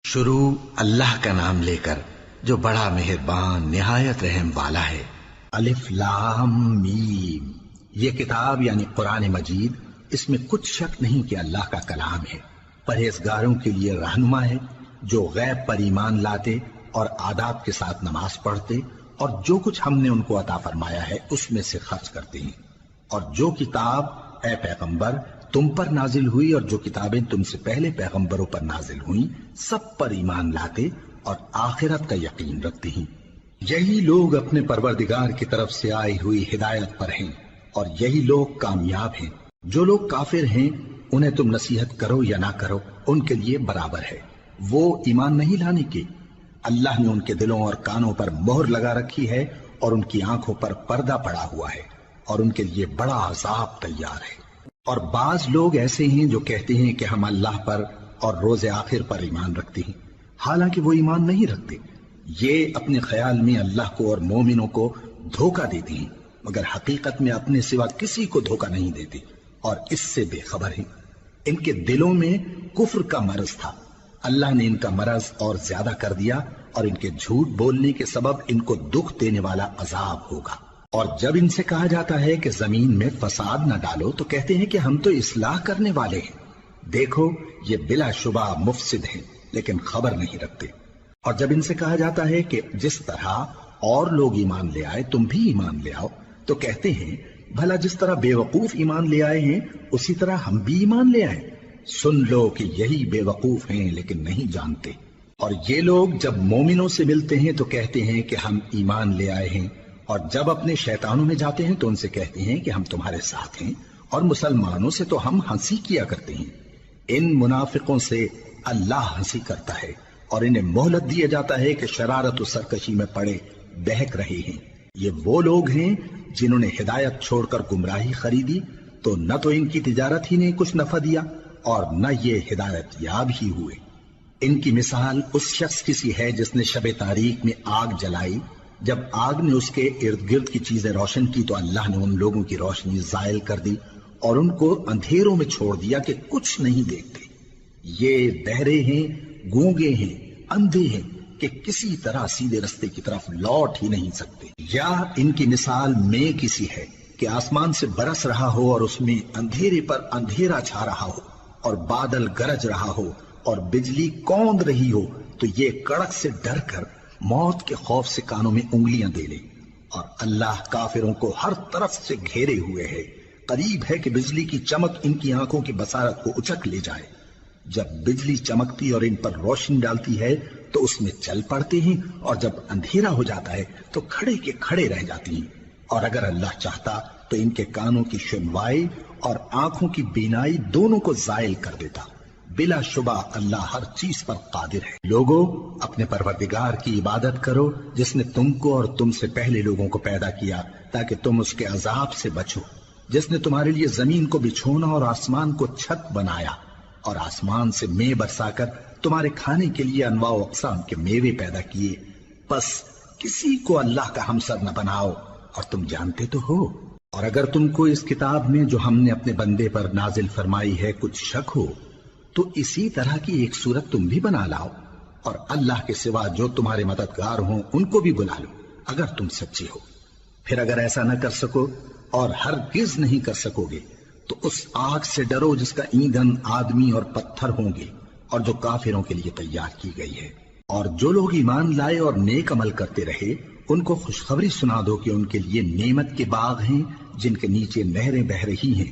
شروع اللہ کا نام لے کر جو بڑا مہربان نہایت رحم والا ہے۔ الف لام میم، یہ کتاب یعنی قرآن مجید، اس میں کچھ شک نہیں کہ اللہ کا کلام ہے، پرہیزگاروں کے لیے رہنما ہے جو غیب پر ایمان لاتے اور آداب کے ساتھ نماز پڑھتے اور جو کچھ ہم نے ان کو عطا فرمایا ہے اس میں سے خرچ کرتے ہیں، اور جو کتاب اے پیغمبر تم پر نازل ہوئی اور جو کتابیں تم سے پہلے پیغمبروں پر نازل ہوئیں سب پر ایمان لاتے اور آخرت کا یقین رکھتے ہیں۔ یہی لوگ اپنے پروردگار کی طرف سے آئی ہوئی ہدایت پر ہیں اور یہی لوگ کامیاب ہیں۔ جو لوگ کافر ہیں انہیں تم نصیحت کرو یا نہ کرو ان کے لیے برابر ہے، وہ ایمان نہیں لانے کے۔ اللہ نے ان کے دلوں اور کانوں پر مہر لگا رکھی ہے اور ان کی آنکھوں پر پردہ پڑا ہوا ہے اور ان کے لیے بڑا عذاب تیار ہے۔ اور بعض لوگ ایسے ہیں جو کہتے ہیں کہ ہم اللہ پر اور روز آخر پر ایمان رکھتے ہیں، حالانکہ وہ ایمان نہیں رکھتے۔ یہ اپنے خیال میں اللہ کو اور مومنوں کو دھوکہ دیتے ہیں، مگر حقیقت میں اپنے سوا کسی کو دھوکہ نہیں دیتے اور اس سے بے خبر ہیں۔ ان کے دلوں میں کفر کا مرض تھا، اللہ نے ان کا مرض اور زیادہ کر دیا اور ان کے جھوٹ بولنے کے سبب ان کو دکھ دینے والا عذاب ہوگا۔ اور جب ان سے کہا جاتا ہے کہ زمین میں فساد نہ ڈالو تو کہتے ہیں کہ ہم تو اصلاح کرنے والے ہیں۔ دیکھو یہ بلا شبہ مفسد ہیں لیکن خبر نہیں رکھتے۔ اور جب ان سے کہا جاتا ہے کہ جس طرح اور لوگ ایمان لے آئے تم بھی ایمان لے آؤ تو کہتے ہیں بھلا جس طرح بے وقوف ایمان لے آئے ہیں اسی طرح ہم بھی ایمان لے آئے۔ سن لو کہ یہی بے وقوف ہیں لیکن نہیں جانتے۔ اور یہ لوگ جب مومنوں سے ملتے ہیں تو کہتے ہیں کہ ہم ایمان لے آئے ہیں، اور جب اپنے شیطانوں میں جاتے ہیں تو ان سے کہتے ہیں کہ ہم تمہارے ساتھ ہیں، اور مسلمانوں سے تو ہم ہنسی کیا کرتے ہیں۔ ان منافقوں سے اللہ ہنسی کرتا ہے اور انہیں مہلت دیا جاتا ہے کہ شرارت و سرکشی میں پڑے بہک رہے ہیں۔ یہ وہ لوگ ہیں جنہوں نے ہدایت چھوڑ کر گمراہی خریدی تو نہ تو ان کی تجارت ہی نے کچھ نفع دیا اور نہ یہ ہدایت یاب ہی ہوئے۔ ان کی مثال اس شخص کی سی ہے جس نے شب تاریک میں آگ جلائی، جب آگ نے اس کے ارد گرد کی چیزیں روشن کی تو اللہ نے ان لوگوں کی روشنی زائل کر دی اور ان کو اندھیروں میں چھوڑ دیا کہ کچھ نہیں دیکھتے۔ یہ بہرے ہیں، گونگے ہیں، اندھے ہیں کہ کسی طرح سیدھے رستے کی طرف لوٹ ہی نہیں سکتے۔ یا ان کی مثال میں کسی ہے کہ آسمان سے برس رہا ہو اور اس میں اندھیرے پر اندھیرا چھا رہا ہو اور بادل گرج رہا ہو اور بجلی کوند رہی ہو تو یہ کڑک سے ڈر کر موت کے خوف سے کانوں میں انگلیاں دے لے۔ اور اللہ کافروں کو ہر طرف سے گھیرے ہوئے ہے، قریب ہے کہ بجلی کی چمک ان کی آنکھوں کی بصارت کو اچک لے جائے۔ جب بجلی چمکتی اور ان پر روشنی ڈالتی ہے تو اس میں چل پڑتے ہیں، اور جب اندھیرا ہو جاتا ہے تو کھڑے کے کھڑے رہ جاتے ہیں۔ اور اگر اللہ چاہتا تو ان کے کانوں کی سنوائی اور آنکھوں کی بینائی دونوں کو زائل کر دیتا۔ بلا شبہ اللہ ہر چیز پر قادر ہے۔ لوگوں اپنے پروردگار کی عبادت کرو جس نے تم کو اور تم سے پہلے لوگوں کو پیدا کیا تاکہ تم اس کے عذاب سے بچو، جس نے تمہارے لیے زمین کو بچھونا اور آسمان کو چھت بنایا اور آسمان سے مے برسا کر تمہارے کھانے کے لیے انواع و اقسام کے میوے پیدا کیے۔ بس کسی کو اللہ کا ہمسر نہ بناؤ اور تم جانتے تو ہو۔ اور اگر تم کو اس کتاب میں جو ہم نے اپنے بندے پر نازل فرمائی ہے کچھ شک ہو تو اسی طرح کی ایک صورت تم بھی بنا لاؤ اور اللہ کے سوا جو تمہارے مددگار ہوں ان کو بھی بلا لو اگر تم سچے ہو۔ پھر اگر ایسا نہ کر سکو اور ہرگز نہیں کر سکو گے تو اس آگ سے ڈرو جس کا ایندھن آدمی اور پتھر ہوں گے اور جو کافروں کے لیے تیار کی گئی ہے۔ اور جو لوگ ایمان لائے اور نیک عمل کرتے رہے ان کو خوشخبری سنا دو کہ ان کے لیے نعمت کے باغ ہیں جن کے نیچے نہریں بہ رہی ہیں۔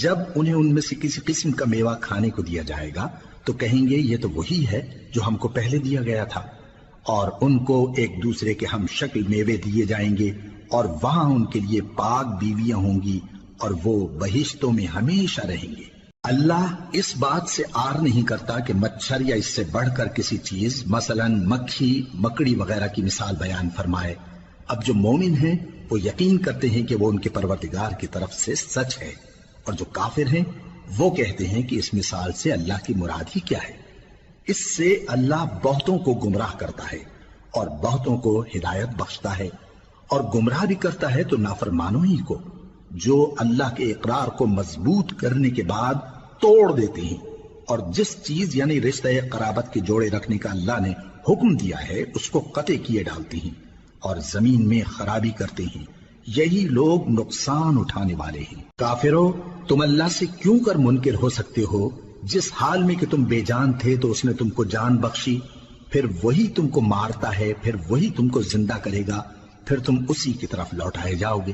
جب انہیں ان میں سے کسی قسم کا میوہ کھانے کو دیا جائے گا تو کہیں گے یہ تو وہی ہے جو ہم کو پہلے دیا گیا تھا، اور ان کو ایک دوسرے کے ہم شکل میوے دیے جائیں گے اور وہاں ان کے لیے پاک بیویاں ہوں گی اور وہ بہشتوں میں ہمیشہ رہیں گے۔ اللہ اس بات سے آر نہیں کرتا کہ مچھر یا اس سے بڑھ کر کسی چیز مثلا مکھی مکڑی وغیرہ کی مثال بیان فرمائے۔ اب جو مومن ہیں وہ یقین کرتے ہیں کہ وہ ان کے پروردگار کی طرف سے سچ ہے، اور جو کافر ہیں وہ کہتے ہیں کہ اس مثال سے اللہ کی مراد ہی کیا ہے۔ اس سے اللہ بہتوں کو گمراہ کرتا ہے اور بہتوں کو ہدایت بخشتا ہے، اور گمراہ بھی کرتا ہے تو نافرمانوں ہی کو، جو اللہ کے اقرار کو مضبوط کرنے کے بعد توڑ دیتے ہیں اور جس چیز یعنی رشتہ قرابت کے جوڑے رکھنے کا اللہ نے حکم دیا ہے اس کو قطع کیے ڈالتی ہیں اور زمین میں خرابی کرتے ہیں، یہی لوگ نقصان اٹھانے والے ہیں۔ کافرو، تم اللہ سے کیوں کر منکر ہو سکتے ہو؟ جس حال میں کہ تم بے جان تھے تو اس نے تم کو جان بخشی، پھر وہی تم کو مارتا ہے، پھر وہی تم کو زندہ کرے گا، پھر تم اسی کی طرف لوٹائے جاؤ گے۔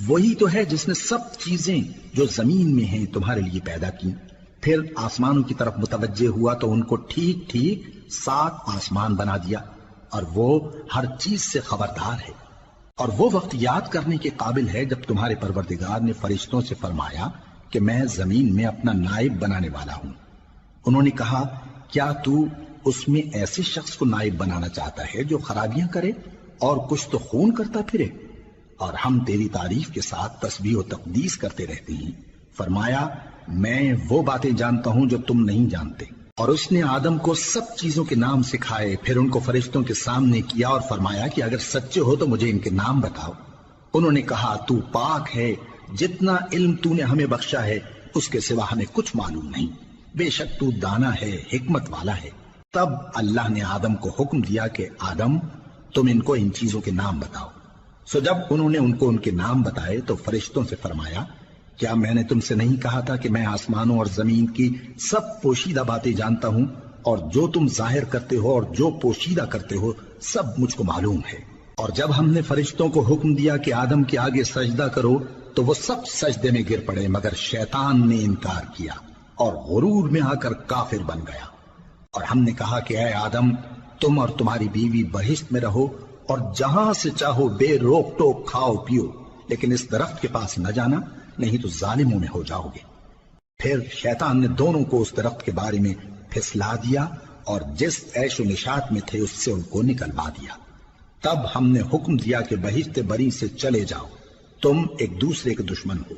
وہی تو ہے جس نے سب چیزیں جو زمین میں ہیں تمہارے لیے پیدا کی، پھر آسمانوں کی طرف متوجہ ہوا تو ان کو ٹھیک ٹھیک 7 آسمان بنا دیا، اور وہ ہر چیز سے خبردار ہے۔ اور وہ وقت یاد کرنے کے قابل ہے جب تمہارے پروردگار نے فرشتوں سے فرمایا کہ میں زمین میں اپنا نائب بنانے والا ہوں۔ انہوں نے کہا، کیا تو اس میں ایسے شخص کو نائب بنانا چاہتا ہے جو خرابیاں کرے اور کچھ تو خون کرتا پھرے؟ اور ہم تیری تعریف کے ساتھ تسبیح و تقدیس کرتے رہتے ہیں۔ فرمایا، میں وہ باتیں جانتا ہوں جو تم نہیں جانتے۔ اور اس نے آدم کو سب چیزوں کے نام سکھائے، پھر ان کو فرشتوں کے سامنے کیا اور فرمایا کہ اگر سچے ہو تو مجھے ان کے نام بتاؤ۔ انہوں نے کہا، تو پاک ہے، جتنا علم تو نے ہمیں بخشا ہے اس کے سوا ہمیں کچھ معلوم نہیں، بے شک تو دانا ہے، حکمت والا ہے۔ تب اللہ نے آدم کو حکم دیا کہ آدم، تم ان کو ان چیزوں کے نام بتاؤ۔ سو جب انہوں نے ان کو ان کے نام بتائے تو فرشتوں سے فرمایا، کیا میں نے تم سے نہیں کہا تھا کہ میں آسمانوں اور زمین کی سب پوشیدہ باتیں جانتا ہوں، اور جو تم ظاہر کرتے ہو اور جو پوشیدہ کرتے ہو سب مجھ کو معلوم ہے۔ اور جب ہم نے فرشتوں کو حکم دیا کہ آدم کے آگے سجدہ کرو تو وہ سب سجدے میں گر پڑے مگر شیطان نے انکار کیا اور غرور میں آ کر کافر بن گیا۔ اور ہم نے کہا کہ اے آدم، تم اور تمہاری بیوی بہشت میں رہو اور جہاں سے چاہو بے روک ٹوک کھاؤ پیو، لیکن اس درخت کے پاس نہ جانا، نہیں تو ظالموں میں ہو جاؤ گے۔ پھر شیطان نے دونوں کو اس درخت کے بارے میں پھسلا دیا اور جس عیش و نشاط میں تھے اس سے ان کو نکلوا دیا۔ تب ہم نے حکم دیا کہ بہشت بری سے چلے جاؤ، تم ایک دوسرے کے دشمن ہو،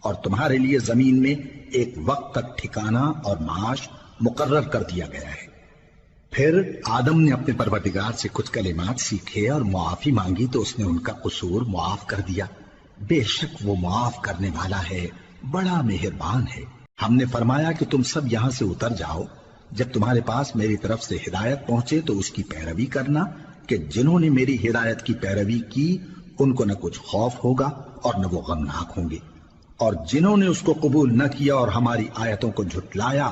اور تمہارے لیے زمین میں ایک وقت تک ٹھکانہ اور معاش مقرر کر دیا گیا ہے۔ پھر آدم نے اپنے پروردگار سے کچھ کلمات سیکھے اور معافی مانگی تو اس نے ان کا قصور معاف کر دیا۔ بے شک وہ معاف کرنے والا ہے، بڑا مہربان ہے۔ ہم نے فرمایا کہ تم سب یہاں سے اتر جاؤ، جب تمہارے پاس میری طرف سے ہدایت پہنچے تو اس کی پیروی کرنا، کہ جنہوں نے میری ہدایت کی پیروی کی ان کو نہ کچھ خوف ہوگا اور نہ وہ غمناک ہوں گے، اور جنہوں نے اس کو قبول نہ کیا اور ہماری آیتوں کو جھٹلایا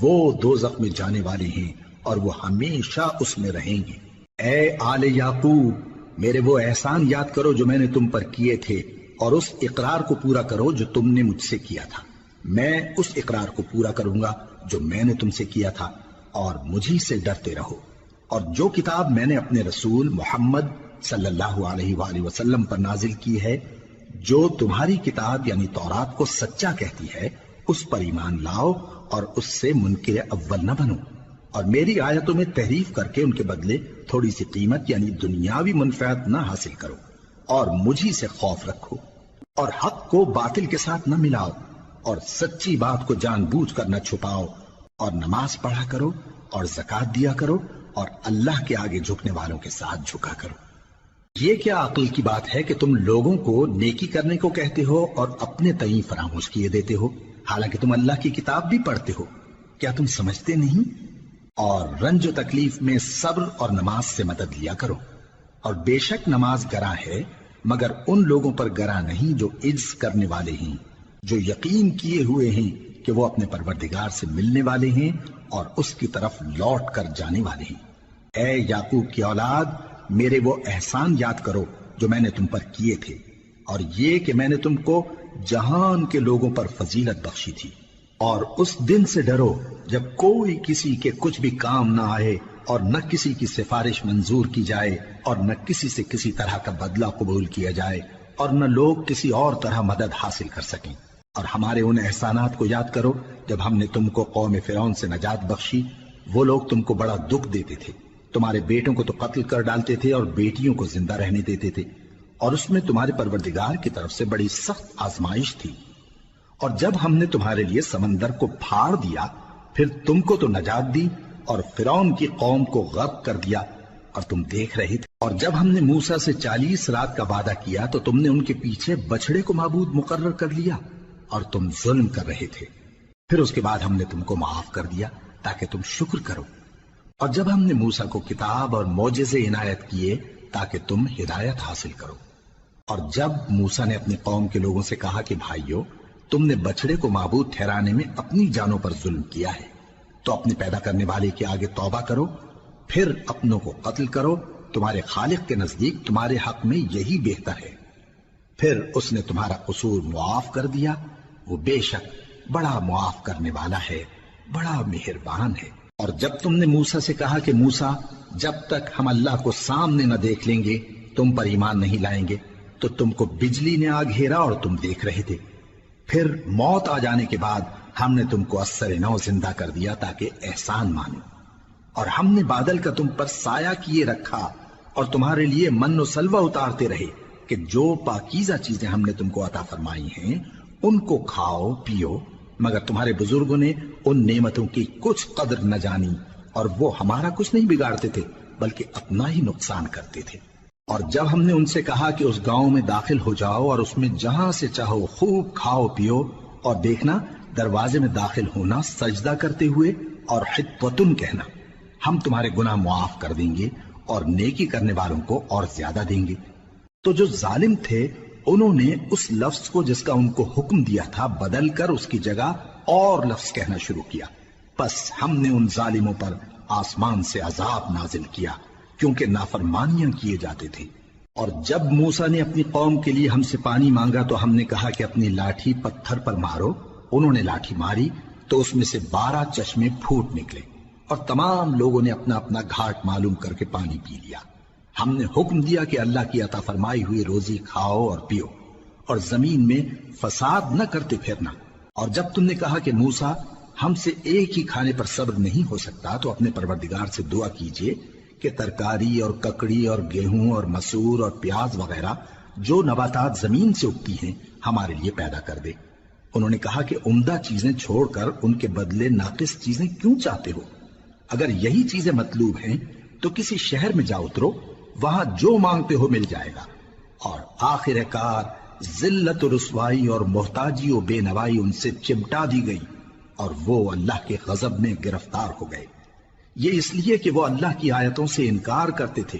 وہ دوزخ میں جانے والے ہیں اور وہ ہمیشہ اس میں رہیں گے۔ اے آل یعقوب، میرے وہ احسان یاد کرو جو میں نے تم پر کیے تھے، اور اس اقرار کو پورا کرو جو تم نے مجھ سے کیا تھا۔ میں اس اقرار کو پورا کروں گا جو میں نے تم سے کیا تھا، اور مجھی سے ڈرتے رہو۔ اور جو کتاب میں نے اپنے رسول محمد صلی اللہ علیہ وآلہ وسلم پر نازل کی ہے، جو تمہاری کتاب یعنی تورات کو سچا کہتی ہے، اس پر ایمان لاؤ اور اس سے منکر اول نہ بنو، اور میری آیتوں میں تحریف کر کے ان کے بدلے تھوڑی سی قیمت یعنی دنیاوی منفعت نہ حاصل کرو، اور مجھی سے خوف رکھو، اور حق کو باطل کے ساتھ نہ ملاؤ، اور سچی بات کو جان بوجھ کر نہ چھپاؤ، اور نماز پڑھا کرو اور زکوٰۃ دیا کرو، اور اللہ کے آگے جھکنے والوں کے ساتھ جھکا کرو۔ یہ کیا عقل کی بات ہے کہ تم لوگوں کو نیکی کرنے کو کہتے ہو اور اپنے تئیں فراموش کیے دیتے ہو، حالانکہ تم اللہ کی کتاب بھی پڑھتے ہو؟ کیا تم سمجھتے نہیں؟ اور رنج و تکلیف میں صبر اور نماز سے مدد لیا کرو، اور بے شک نماز گراں ہے مگر ان لوگوں پر گراں نہیں جو عجز کرنے والے ہیں، جو یقین کیے ہوئے ہیں کہ وہ اپنے پروردگار سے ملنے والے ہیں اور اس کی طرف لوٹ کر جانے والے ہیں۔ اے یعقوب کی اولاد، میرے وہ احسان یاد کرو جو میں نے تم پر کیے تھے، اور یہ کہ میں نے تم کو جہان کے لوگوں پر فضیلت بخشی تھی۔ اور اس دن سے ڈرو جب کوئی کسی کے کچھ بھی کام نہ آئے، اور نہ کسی کی سفارش منظور کی جائے، اور نہ کسی سے کسی طرح کا بدلہ قبول کیا جائے، اور نہ لوگ کسی اور طرح مدد حاصل کر سکیں۔ اور ہمارے ان احسانات کو یاد کرو جب ہم نے تم کو قوم فرعون سے نجات بخشی۔ وہ لوگ تم کو بڑا دکھ دیتے تھے، تمہارے بیٹوں کو تو قتل کر ڈالتے تھے اور بیٹیوں کو زندہ رہنے دیتے تھے، اور اس میں تمہارے پروردگار کی طرف سے بڑی سخت آزمائش تھی۔ اور جب ہم نے تمہارے لیے سمندر کو پھاڑ دیا پھر تم کو تو نجات دی اور فرعون کی قوم کو غرق کر دیا، اور تم دیکھ رہے تھے۔ اور جب ہم نے موسیٰ سے 40 رات کا وعدہ کیا تو تم نے ان کے پیچھے بچڑے کو معبود مقرر کر لیا، اور تم ظلم کر رہے تھے۔ پھر اس کے بعد ہم نے تم کو معاف کر دیا تاکہ تم شکر کرو، اور جب ہم نے موسیٰ کو کتاب اور معجزے عنایت کیے تاکہ تم ہدایت حاصل کرو۔ اور جب موسیٰ نے اپنی قوم کے لوگوں سے کہا کہ بھائیو، تم نے بچڑے کو معبود ٹھہرانے میں اپنی جانوں پر ظلم کیا ہے، تو اپنے پیدا کرنے والے کے آگے توبہ کرو، پھر اپنوں کو قتل کرو، تمہارے خالق کے نزدیک تمہارے حق میں یہی بہتر ہے۔ پھر اس نے تمہارا قصور معاف کر دیا، وہ بے شک بڑا معاف کرنے والا ہے، بڑا مہربان ہے۔ اور جب تم نے موسیٰ سے کہا کہ موسیٰ، جب تک ہم اللہ کو سامنے نہ دیکھ لیں گے تم پر ایمان نہیں لائیں گے، تو تم کو بجلی نے آ گھیرا اور تم دیکھ رہے تھے۔ پھر موت آ جانے کے بعد ہم نے تم کو اثر نو زندہ کر دیا تاکہ احسان مانو، اور ہم نے بادل کا تم پر سایہ کیے رکھا اور تمہارے لیے من و سلوہ اتارتے رہے کہ جو پاکیزہ چیزیں ہم نے تم کو عطا فرمائی ہیں ان کو کھاؤ پیو، مگر تمہارے بزرگوں نے ان نعمتوں کی کچھ قدر نہ جانی، اور وہ ہمارا کچھ نہیں بگاڑتے تھے بلکہ اپنا ہی نقصان کرتے تھے۔ اور جب ہم نے ان سے کہا کہ اس گاؤں میں داخل ہو جاؤ اور اس میں جہاں سے چاہو خوب کھاؤ پیو، اور دیکھنا دروازے میں داخل ہونا سجدہ کرتے ہوئے اور حطوۃن کہنا، ہم تمہارے گناہ معاف کر دیں گے اور نیکی کرنے والوں کو اور زیادہ دیں گے، تو جو ظالم تھے انہوں نے اس لفظ کو جس کا ان کو حکم دیا تھا بدل کر اس کی جگہ اور لفظ کہنا شروع کیا، پس ہم نے ان ظالموں پر آسمان سے عذاب نازل کیا کیونکہ نافرمانیاں کیے جاتے تھے۔ اور جب موسیٰ نے اپنی قوم کے لیے ہم سے پانی مانگا تو ہم نے کہا کہ اپنی لاٹھی پتھر پر مارو، انہوں نے لاٹھی ماری تو اس میں سے 12 چشمے پھوٹ نکلے، اور تمام لوگوں نے اپنا اپنا گھاٹ معلوم کر کے پانی پی لیا۔ ہم نے حکم دیا کہ اللہ کی عطا فرمائی ہوئی روزی کھاؤ اور پیو، اور زمین میں فساد نہ کرتے پھرنا۔ اور جب تم نے کہا کہ موسیٰ، ہم سے ایک ہی کھانے پر صبر نہیں ہو سکتا، تو اپنے پروردگار سے دعا کیجئے کہ ترکاری اور ککڑی اور گیہوں اور مسور اور پیاز وغیرہ جو نباتات زمین سے اگتی ہیں ہمارے لیے پیدا کر دے۔ انہوں نے کہا کہ عمدہ چیزیں چھوڑ کر ان کے بدلے ناقص چیزیں کیوں چاہتے ہو؟ اگر یہی چیزیں مطلوب ہیں تو کسی شہر میں جا اترو، وہاں جو مانگتے ہو مل جائے گا۔ اور آخر کار ذلت و رسوائی اور محتاجی و بے نوائی ان سے چمٹا دی گئی، اور وہ اللہ کے غضب میں گرفتار ہو گئے، یہ اس لیے کہ وہ اللہ کی آیتوں سے انکار کرتے تھے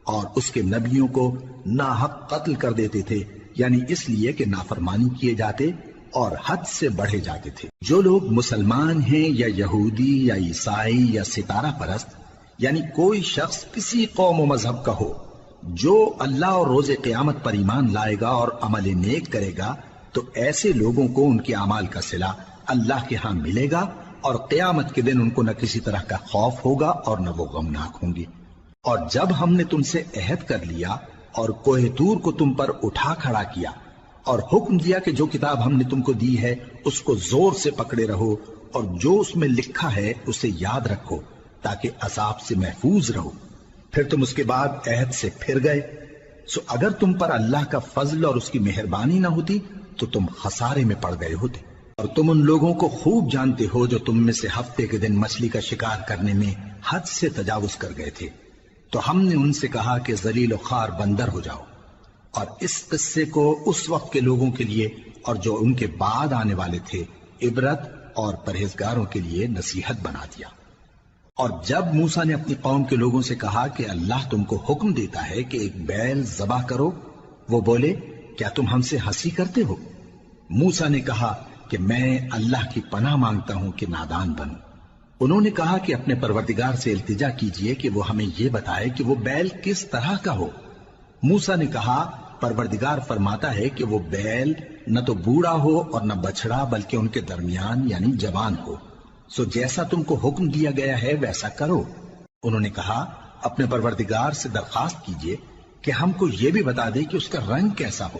اور اس کے نبیوں کو ناحق قتل کر دیتے تھے، یعنی اس لیے کہ نافرمانی کیے جاتے اور حد سے بڑھے جاتے تھے۔ جو لوگ مسلمان ہیں یا یہودی یا عیسائی یا ستارہ پرست، یعنی کوئی شخص کسی قوم و مذہب کا ہو، جو اللہ اور روز قیامت پر ایمان لائے گا اور عمل نیک کرے گا، تو ایسے لوگوں کو ان کے اعمال کا صلہ اللہ کے ہاں ملے گا، اور قیامت کے دن ان کو نہ کسی طرح کا خوف ہوگا اور نہ وہ غمناک ہوں گے۔ اور جب ہم نے تم سے عہد کر لیا اور کوہ طور کو تم پر اٹھا کھڑا کیا اور حکم دیا کہ جو کتاب ہم نے تم کو دی ہے اس کو زور سے پکڑے رہو، اور جو اس میں لکھا ہے اسے یاد رکھو تاکہ عذاب سے محفوظ رہو، پھر تم اس کے بعد عہد سے پھر گئے، سو اگر تم پر اللہ کا فضل اور اس کی مہربانی نہ ہوتی تو تم خسارے میں پڑ گئے ہوتے۔ اور تم ان لوگوں کو خوب جانتے ہو جو تم میں سے ہفتے کے دن مچھلی کا شکار کرنے میں حد سے تجاوز کر گئے تھے، تو ہم نے ان سے کہا کہ ذلیل و خوار بندر ہو جاؤ، اور اس قصے کو اس وقت کے لوگوں کے لیے اور جو ان کے بعد آنے والے تھے عبرت اور پرہیزگاروں کے لیے نصیحت بنا دیا۔ اور جب موسیٰ نے اپنی قوم کے لوگوں سے کہا کہ اللہ تم کو حکم دیتا ہے کہ ایک بیل ذبح کرو، وہ بولے کیا تم ہم سے ہنسی کرتے ہو؟ موسیٰ نے کہا کہ میں اللہ کی پناہ مانگتا ہوں کہ نادان بنوں۔ انہوں نے کہا کہ اپنے پروردگار سے التجا کیجئے کہ وہ ہمیں یہ بتائے کہ وہ بیل کس طرح کا ہو۔ موسیٰ نے کہا پروردگار فرماتا ہے کہ وہ بیل نہ تو بوڑھا ہو اور نہ بچڑا بلکہ ان کے درمیان یعنی جوان ہو، سو جیسا تم کو حکم دیا گیا ہے ویسا کرو۔ انہوں نے کہا اپنے پروردگار سے درخواست کیجئے کہ ہم کو یہ بھی بتا دے کہ اس کا رنگ کیسا ہو۔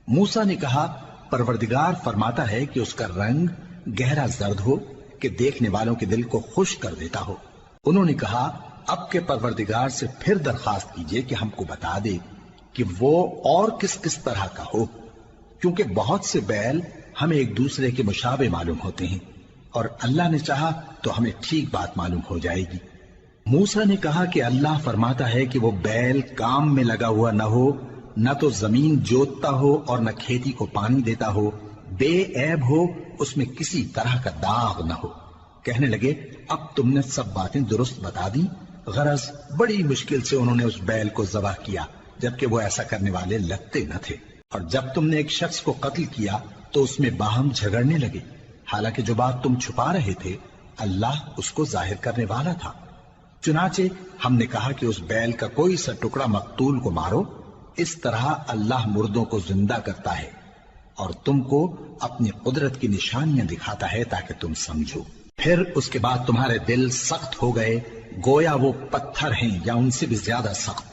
موسیٰ نے کہا پروردگار فرماتا ہے کہ اس کا رنگ گہرا زرد ہو کہ دیکھنے والوں کے دل کو خوش کر دیتا ہو۔ انہوں نے کہا اب کے پروردگار سے پھر درخواست کیجئے کہ ہم کو بتا دے کہ وہ اور کس کس طرح کا ہو، کیونکہ بہت سے بیل ہمیں ایک دوسرے کے مشابہ معلوم ہوتے ہیں، اور اللہ نے چاہا تو ہمیں ٹھیک بات معلوم ہو جائے گی۔ موسیٰ نے کہا کہ اللہ فرماتا ہے کہ وہ بیل کام میں لگا ہوا نہ ہو، نہ تو زمین جوتتا ہو اور نہ کھیتی کو پانی دیتا ہو، بے عیب ہو اس میں کسی طرح کا داغ نہ ہو۔ کہنے لگے اب تم نے سب باتیں درست بتا دی، غرض بڑی مشکل سے انہوں نے اس بیل کو ذبح کیا، جبکہ وہ ایسا کرنے والے لگتے نہ تھے۔ اور جب تم نے ایک شخص کو قتل کیا تو اس میں باہم جھگڑنے لگے، حالانکہ جو بات تم چھپا رہے تھے اللہ اس کو ظاہر کرنے والا تھا۔ چنانچہ ہم نے کہا کہ اس بیل کا کوئی سا ٹکڑا مقتول کو مارو، اس طرح اللہ مردوں کو زندہ کرتا ہے اور تم کو اپنی قدرت کی نشانیاں دکھاتا ہے تاکہ تم سمجھو۔ پھر اس کے بعد تمہارے دل سخت ہو گئے، گویا وہ پتھر ہیں یا ان سے بھی زیادہ سخت۔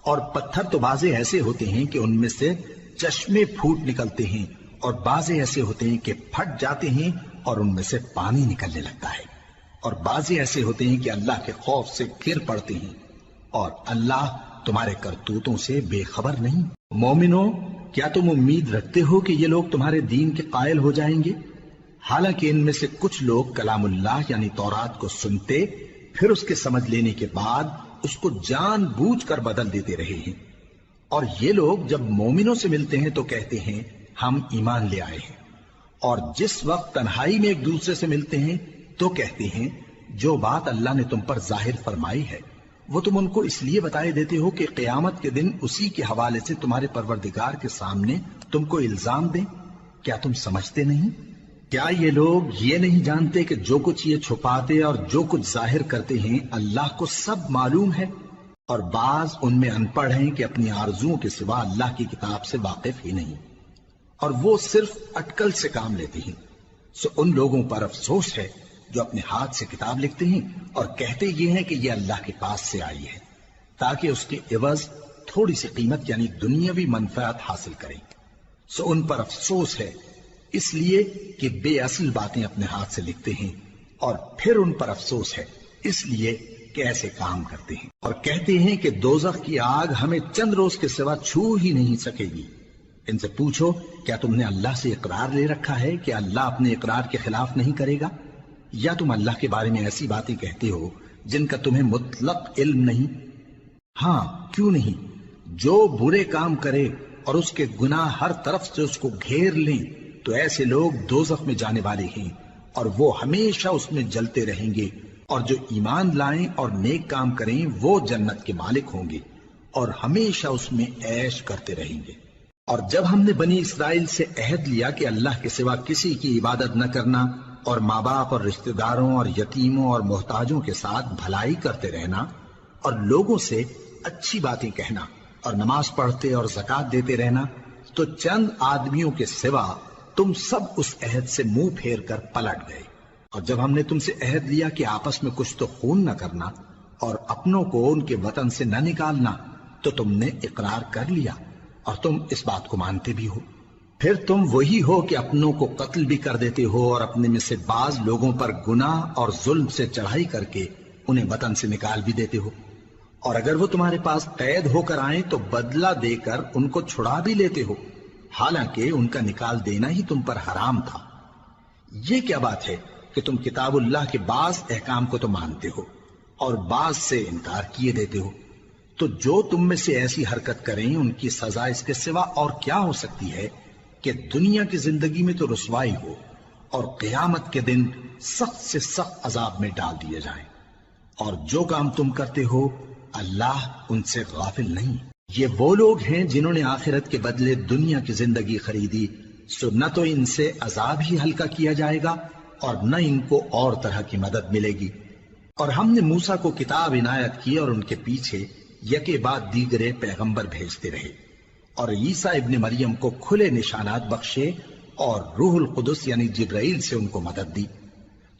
اور پتھر تو بعضے ایسے ہوتے ہیں کہ ان میں سے چشمے پھوٹ نکلتے ہیں، اور بعضے ایسے ہوتے ہیں کہ پھٹ جاتے ہیں اور ان میں سے پانی نکلنے لگتا ہے، اور بعضے ایسے ہوتے ہیں کہ اللہ کے خوف سے گر پڑتے ہیں، اور اللہ تمہارے کرتوتوں سے بے خبر نہیں۔ مومنو، کیا تم امید رکھتے ہو کہ یہ لوگ تمہارے دین کے قائل ہو جائیں گے؟ حالانکہ ان میں سے کچھ لوگ کلام اللہ یعنی تورات کو سنتے، پھر اس کے سمجھ لینے کے بعد اس کو جان بوجھ کر بدل دیتے رہے ہیں، اور یہ لوگ جب مومنوں سے ملتے ہیں تو کہتے ہیں ہم ایمان لے آئے ہیں، اور جس وقت تنہائی میں ایک دوسرے سے ملتے ہیں تو کہتے ہیں جو بات اللہ نے تم پر ظاہر فرمائی ہے وہ تم ان کو اس لیے بتائے دیتے ہو کہ قیامت کے دن اسی کے حوالے سے تمہارے پروردگار کے سامنے تم کو الزام دیں۔ کیا تم سمجھتے نہیں؟ کیا یہ لوگ یہ نہیں جانتے کہ جو کچھ یہ چھپاتے اور جو کچھ ظاہر کرتے ہیں اللہ کو سب معلوم ہے؟ اور بعض ان میں ان پڑھ ہیں کہ اپنی آرزوؤں کے سوا اللہ کی کتاب سے واقف ہی نہیں، اور وہ صرف اٹکل سے کام لیتے ہیں۔ سو ان لوگوں پر افسوس ہے جو اپنے ہاتھ سے کتاب لکھتے ہیں اور کہتے یہ ہیں کہ یہ اللہ کے پاس سے آئی ہے، تاکہ اس کے عوض تھوڑی سی قیمت یعنی دنیاوی منفعت حاصل کریں۔ سو ان پر افسوس ہے اس لیے کہ بے اصل باتیں اپنے ہاتھ سے لکھتے ہیں، اور پھر ان پر افسوس ہے اس لیے کہ ایسے کام کرتے ہیں، اور کہتے ہیں کہ دوزخ کی آگ ہمیں چند روز کے سوا چھو ہی نہیں سکے گی۔ ان سے پوچھو کیا تم نے اللہ سے اقرار لے رکھا ہے کہ اللہ اپنے اقرار کے خلاف نہیں کرے گا، یا تم اللہ کے بارے میں ایسی باتیں کہتے ہو جن کا تمہیں مطلق علم نہیں؟ ہاں کیوں نہیں، جو برے کام کرے اور اس کے گناہ ہر طرف سے اس کو گھیر لیں تو ایسے لوگ دوزخ میں جانے والے ہیں، اور وہ ہمیشہ اس میں جلتے رہیں گے، اور جو ایمان لائیں اور نیک کام کریں وہ جنت کے مالک ہوں گے اور ہمیشہ اس میں عیش کرتے رہیں گے۔ اور جب ہم نے بنی اسرائیل سے عہد لیا کہ اللہ کے سوا کسی کی عبادت نہ کرنا، اور ماں باپ اور رشتہ داروں اور یتیموں اور محتاجوں کے ساتھ بھلائی کرتے رہنا، اور لوگوں سے اچھی باتیں کہنا، اور نماز پڑھتے اور زکوٰۃ دیتے رہنا، تو چند آدمیوں کے سوا تم سب اس عہد سے منہ پھیر کر پلٹ گئے۔ اور جب ہم نے تم سے عہد لیا کہ آپس میں کچھ تو خون نہ کرنا اور اپنوں کو ان کے وطن سے نہ نکالنا، تو تم نے اقرار کر لیا اور تم اس بات کو مانتے بھی ہو۔ پھر تم وہی ہو کہ اپنوں کو قتل بھی کر دیتے ہو اور اپنے میں سے بعض لوگوں پر گناہ اور ظلم سے چڑھائی کر کے انہیں وطن سے نکال بھی دیتے ہو، اور اگر وہ تمہارے پاس قید ہو کر آئیں تو بدلہ دے کر ان کو چھڑا بھی لیتے ہو، حالانکہ ان کا نکال دینا ہی تم پر حرام تھا۔ یہ کیا بات ہے کہ تم کتاب اللہ کے بعض احکام کو تو مانتے ہو اور بعض سے انکار کیے دیتے ہو؟ تو جو تم میں سے ایسی حرکت کریں ان کی سزا اس کے سوا اور کیا ہو سکتی ہے کہ دنیا کی زندگی میں تو رسوائی ہو اور قیامت کے دن سخت سے سخت عذاب میں ڈال دیے جائیں۔ اور جو کام تم کرتے ہو اللہ ان سے غافل نہیں۔ یہ وہ لوگ ہیں جنہوں نے آخرت کے بدلے دنیا کی زندگی خریدی، سو نہ تو ان سے عذاب ہی ہلکا کیا جائے گا اور نہ ان کو اور طرح کی مدد ملے گی۔ اور ہم نے موسیٰ کو کتاب عنایت کی اور ان کے پیچھے یکے بعد دیگرے پیغمبر بھیجتے رہے، اور عیسیٰ ابن مریم کو کھلے نشانات بخشے اور روح القدس یعنی جبرائیل سے ان کو مدد دی۔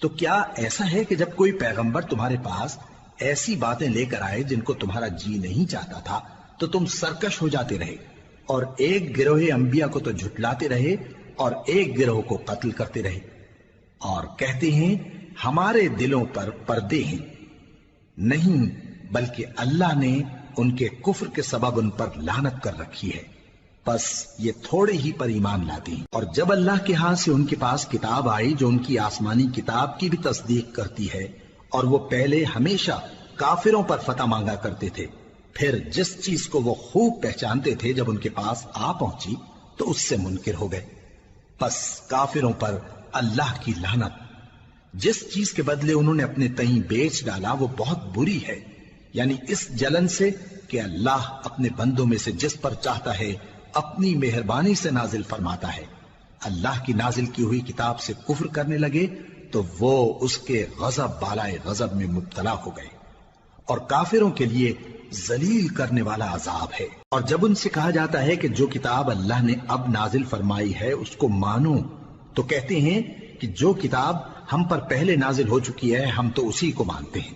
تو کیا ایسا ہے کہ جب کوئی پیغمبر تمہارے پاس ایسی باتیں لے کر آئے جن کو تمہارا جی نہیں چاہتا تھا تو تم سرکش ہو جاتے رہے، اور ایک گروہ انبیاء کو تو جھٹلاتے رہے اور ایک گروہ کو قتل کرتے رہے، اور کہتے ہیں ہمارے دلوں پر پردے ہیں؟ نہیں، بلکہ اللہ نے ان کے کفر کے سبب ان پر لعنت کر رکھی ہے، بس یہ تھوڑے ہی پر ایمان لاتے ہیں۔ اور جب اللہ کے ہاں سے ان کے پاس کتاب آئی جو ان کی آسمانی کتاب کی بھی تصدیق کرتی ہے، اور وہ پہلے ہمیشہ کافروں پر فتح مانگا کرتے تھے، پھر جس چیز کو وہ خوب پہچانتے تھے جب ان کے پاس آ پہنچی تو اس سے منکر ہو گئے، بس کافروں پر اللہ کی لعنت! جس چیز کے بدلے انہوں نے اپنے تئیں بیچ ڈالا وہ بہت بری ہے، یعنی اس جلن سے کہ اللہ اپنے بندوں میں سے جس پر چاہتا ہے اپنی مہربانی سے نازل فرماتا ہے۔ اللہ کی نازل کی ہوئی کتاب سے کفر کرنے لگے تو وہ اس کے غضب بالائے غضب میں مبتلا ہو گئے، اور کافروں کے لیے ذلیل کرنے والا عذاب ہے۔ اور جب ان سے کہا جاتا ہے کہ جو کتاب اللہ نے اب نازل فرمائی ہے اس کو مانو، تو کہتے ہیں کہ جو کتاب ہم پر پہلے نازل ہو چکی ہے ہم تو اسی کو مانتے ہیں،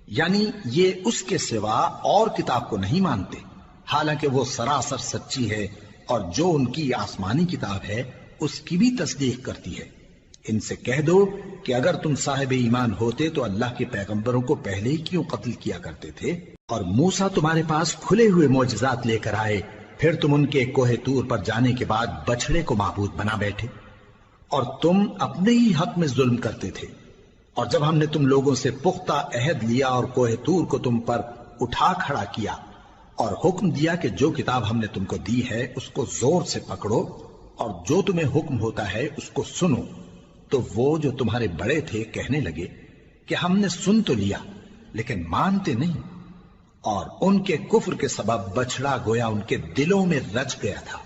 یعنی یہ اس کے سوا اور کتاب کو نہیں مانتے، حالانکہ وہ سراسر سچی ہے، اور جو ان کی آسمانی کتاب ہے اس کی بھی تصدیق کرتی ہے۔ ان سے کہہ دو کہ اگر تم صاحب ایمان ہوتے تو اللہ کے پیغمبروں کو پہلے ہی کیوں قتل کیا کرتے تھے؟ اور موسیٰ تمہارے پاس کھلے ہوئے معجزات لے کر آئے، پھر تم ان کے کوہ طور پر جانے کے بعد بچڑے کو معبود بنا بیٹھے، اور تم اپنے ہی حق میں ظلم کرتے تھے۔ اور جب ہم نے تم لوگوں سے پختہ عہد لیا اور کوہ طور کو تم پر اٹھا کھڑا کیا اور حکم دیا کہ جو کتاب ہم نے تم کو دی ہے اس کو زور سے پکڑو اور جو تمہیں حکم ہوتا ہے اس کو سنو، تو وہ جو تمہارے بڑے تھے کہنے لگے کہ ہم نے سن تو لیا لیکن مانتے نہیں، اور ان کے کفر کے سبب بچڑا گویا ان کے دلوں میں رچ گیا تھا۔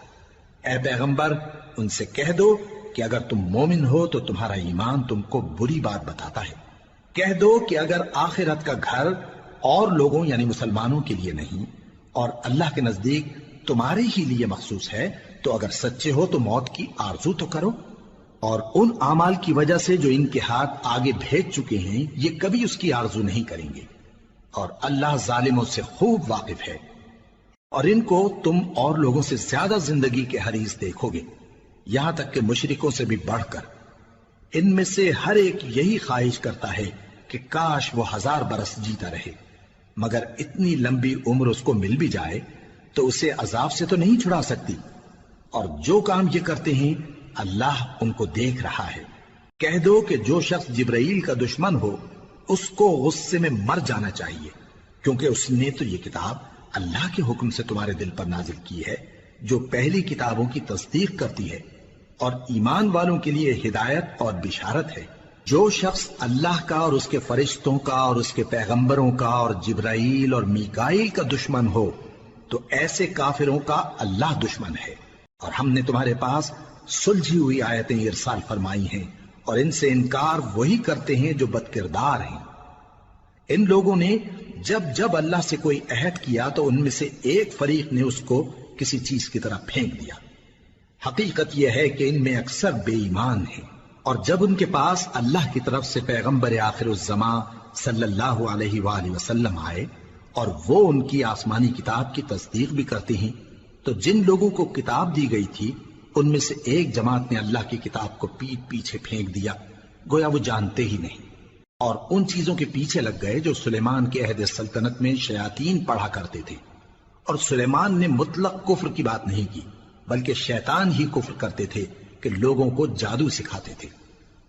اے پیغمبر ان سے کہہ دو کہ اگر تم مومن ہو تو تمہارا ایمان تم کو بری بات بتاتا ہے۔ کہہ دو کہ اگر آخرت کا گھر اور لوگوں یعنی مسلمانوں کے لیے نہیں اور اللہ کے نزدیک تمہارے ہی لیے مخصوص ہے تو اگر سچے ہو تو موت کی آرزو تو کرو، اور ان اعمال کی وجہ سے جو ان کے ہاتھ آگے بھیج چکے ہیں یہ کبھی اس کی آرزو نہیں کریں گے، اور اللہ ظالموں سے خوب واقف ہے۔ اور ان کو تم اور لوگوں سے زیادہ زندگی کے حریص دیکھو گے، یہاں تک کہ مشرکوں سے بھی بڑھ کر۔ ان میں سے ہر ایک یہی خواہش کرتا ہے کہ کاش وہ 1000 برس جیتا رہے، مگر اتنی لمبی عمر اس کو مل بھی جائے تو اسے عذاب سے تو نہیں چھڑا سکتی، اور جو کام یہ کرتے ہیں اللہ ان کو دیکھ رہا ہے۔ کہہ دو کہ جو شخص جبرائیل کا دشمن ہو اس کو غصے میں مر جانا چاہیے، کیونکہ اس نے تو یہ کتاب اللہ کے حکم سے تمہارے دل پر نازل کی ہے جو پہلی کتابوں کی تصدیق کرتی ہے، اور ایمان والوں کے لیے ہدایت اور بشارت ہے۔ جو شخص اللہ کا اور اس کے فرشتوں کا اور اس کے پیغمبروں کا اور جبرائیل اور میکائیل کا دشمن ہو تو ایسے کافروں کا اللہ دشمن ہے۔ اور ہم نے تمہارے پاس سلجھی ہوئی آیتیں ارسال فرمائی ہیں، اور ان سے انکار وہی کرتے ہیں جو بد کردار ہیں۔ ان لوگوں نے جب جب اللہ سے کوئی عہد کیا تو ان میں سے ایک فریق نے اس کو کسی چیز کی طرح پھینک دیا۔ حقیقت یہ ہے کہ ان میں اکثر بے ایمان ہیں، اور جب ان کے پاس اللہ کی طرف سے پیغمبر آخر الزماں صلی اللہ علیہ وآلہ وسلم آئے اور وہ ان کی آسمانی کتاب کی تصدیق بھی کرتے ہیں، تو جن لوگوں کو کتاب دی گئی تھی ان میں سے ایک جماعت نے اللہ کی کتاب کو پیٹ پیچھے پھینک دیا، گویا وہ جانتے ہی نہیں، اور ان چیزوں کے پیچھے لگ گئے جو سلیمان کے عہد سلطنت میں شیاطین پڑھا کرتے تھے۔ اور سلیمان نے مطلق کفر کی بات نہیں کی، بلکہ شیطان ہی کفر کرتے تھے کہ لوگوں کو جادو سکھاتے تھے،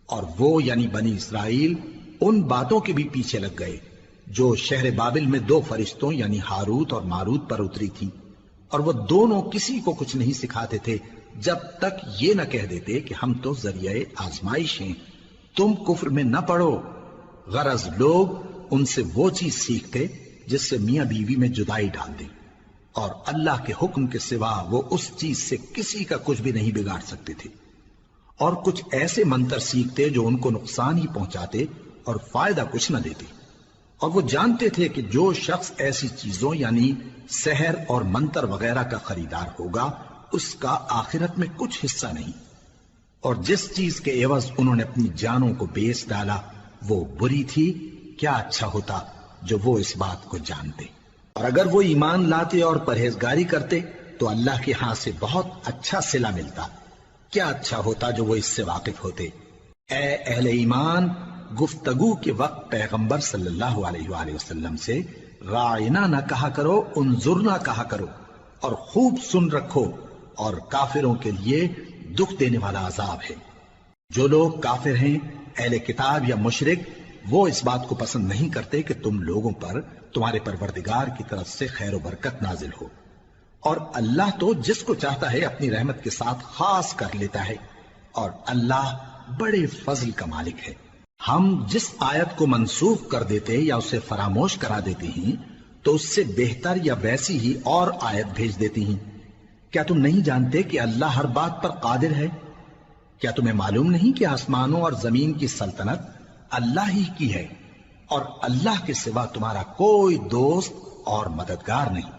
اور وہ یعنی بنی اسرائیل ان باتوں کے بھی پیچھے لگ گئے جو شہر بابل میں 2 فرشتوں یعنی ہاروت اور ماروت پر اتری تھی، اور وہ دونوں کسی کو کچھ نہیں سکھاتے تھے جب تک یہ نہ کہہ دیتے کہ ہم تو ذریعہ آزمائش ہیں، تم کفر میں نہ پڑو۔ غرض لوگ ان سے وہ چیز سیکھتے جس سے میاں بیوی میں جدائی ڈال دیں، اور اللہ کے حکم کے سوا وہ اس چیز سے کسی کا کچھ بھی نہیں بگاڑ سکتے تھے، اور کچھ ایسے منتر سیکھتے جو ان کو نقصان ہی پہنچاتے اور فائدہ کچھ نہ دیتے، اور وہ جانتے تھے کہ جو شخص ایسی چیزوں یعنی سحر اور منتر وغیرہ کا خریدار ہوگا اس کا آخرت میں کچھ حصہ نہیں، اور جس چیز کے عوض انہوں نے اپنی جانوں کو بیچ ڈالا وہ بری تھی، کیا اچھا ہوتا جو وہ اس بات کو جانتے۔ اور اگر وہ ایمان لاتے اور پرہیزگاری کرتے تو اللہ کے ہاں سے بہت اچھا صلہ ملتا، کیا اچھا ہوتا جو وہ اس سے واقف ہوتے۔ اے اہل ایمان، گفتگو کے وقت پیغمبر صلی اللہ علیہ وآلہ وسلم سے راعنا نہ کہا کرو، انظرنا کہا کرو، اور خوب سن رکھو، اور کافروں کے لیے دکھ دینے والا عذاب ہے۔ جو لوگ کافر ہیں، اہل کتاب یا مشرک، وہ اس بات کو پسند نہیں کرتے کہ تم لوگوں پر تمہارے پروردگار کی طرف سے خیر و برکت نازل ہو، اور اللہ تو جس کو چاہتا ہے اپنی رحمت کے ساتھ خاص کر لیتا ہے، اور اللہ بڑے فضل کا مالک ہے۔ ہم جس آیت کو منسوخ کر دیتے یا اسے فراموش کرا دیتے ہیں تو اس سے بہتر یا ویسی ہی اور آیت بھیج دیتی ہیں۔ کیا تم نہیں جانتے کہ اللہ ہر بات پر قادر ہے؟ کیا تمہیں معلوم نہیں کہ آسمانوں اور زمین کی سلطنت اللہ ہی کی ہے اور اللہ کے سوا تمہارا کوئی دوست اور مددگار نہیں؟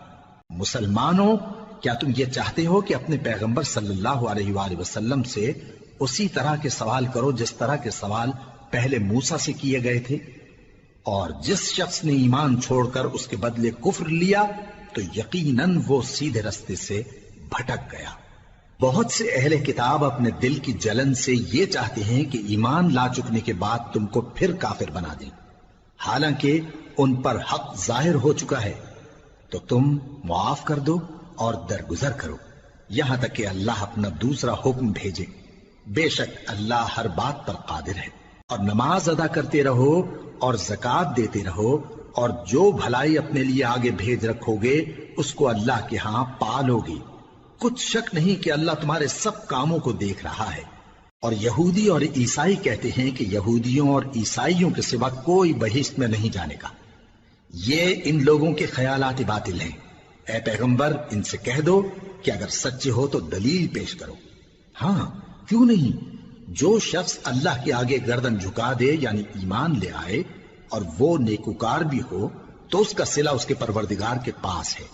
مسلمانوں، کیا تم یہ چاہتے ہو کہ اپنے پیغمبر صلی اللہ علیہ وآلہ وسلم سے اسی طرح کے سوال کرو جس طرح کے سوال پہلے موسیٰ سے کیے گئے تھے؟ اور جس شخص نے ایمان چھوڑ کر اس کے بدلے کفر لیا تو یقیناً وہ سیدھے رستے سے بھٹک گیا۔ بہت سے اہل کتاب اپنے دل کی جلن سے یہ چاہتے ہیں کہ ایمان لا چکنے کے بعد تم کو پھر کافر بنا دیں، حالانکہ ان پر حق ظاہر ہو چکا ہے۔ تو تم معاف کر دو اور درگزر کرو یہاں تک کہ اللہ اپنا دوسرا حکم بھیجے۔ بے شک اللہ ہر بات پر قادر ہے۔ اور نماز ادا کرتے رہو اور زکوٰۃ دیتے رہو، اور جو بھلائی اپنے لیے آگے بھیج رکھو گے اس کو اللہ کے ہاں پالو گے۔ کچھ شک نہیں کہ اللہ تمہارے سب کاموں کو دیکھ رہا ہے۔ اور یہودی اور عیسائی کہتے ہیں کہ یہودیوں اور عیسائیوں کے سوا کوئی بہشت میں نہیں جانے گا۔ یہ ان لوگوں کے خیالات باطل ہیں۔ اے پیغمبر، ان سے کہہ دو کہ اگر سچے ہو تو دلیل پیش کرو۔ ہاں، کیوں نہیں؟ جو شخص اللہ کے آگے گردن جھکا دے یعنی ایمان لے آئے اور وہ نیکوکار بھی ہو تو اس کا صلہ اس کے پروردگار کے پاس ہے۔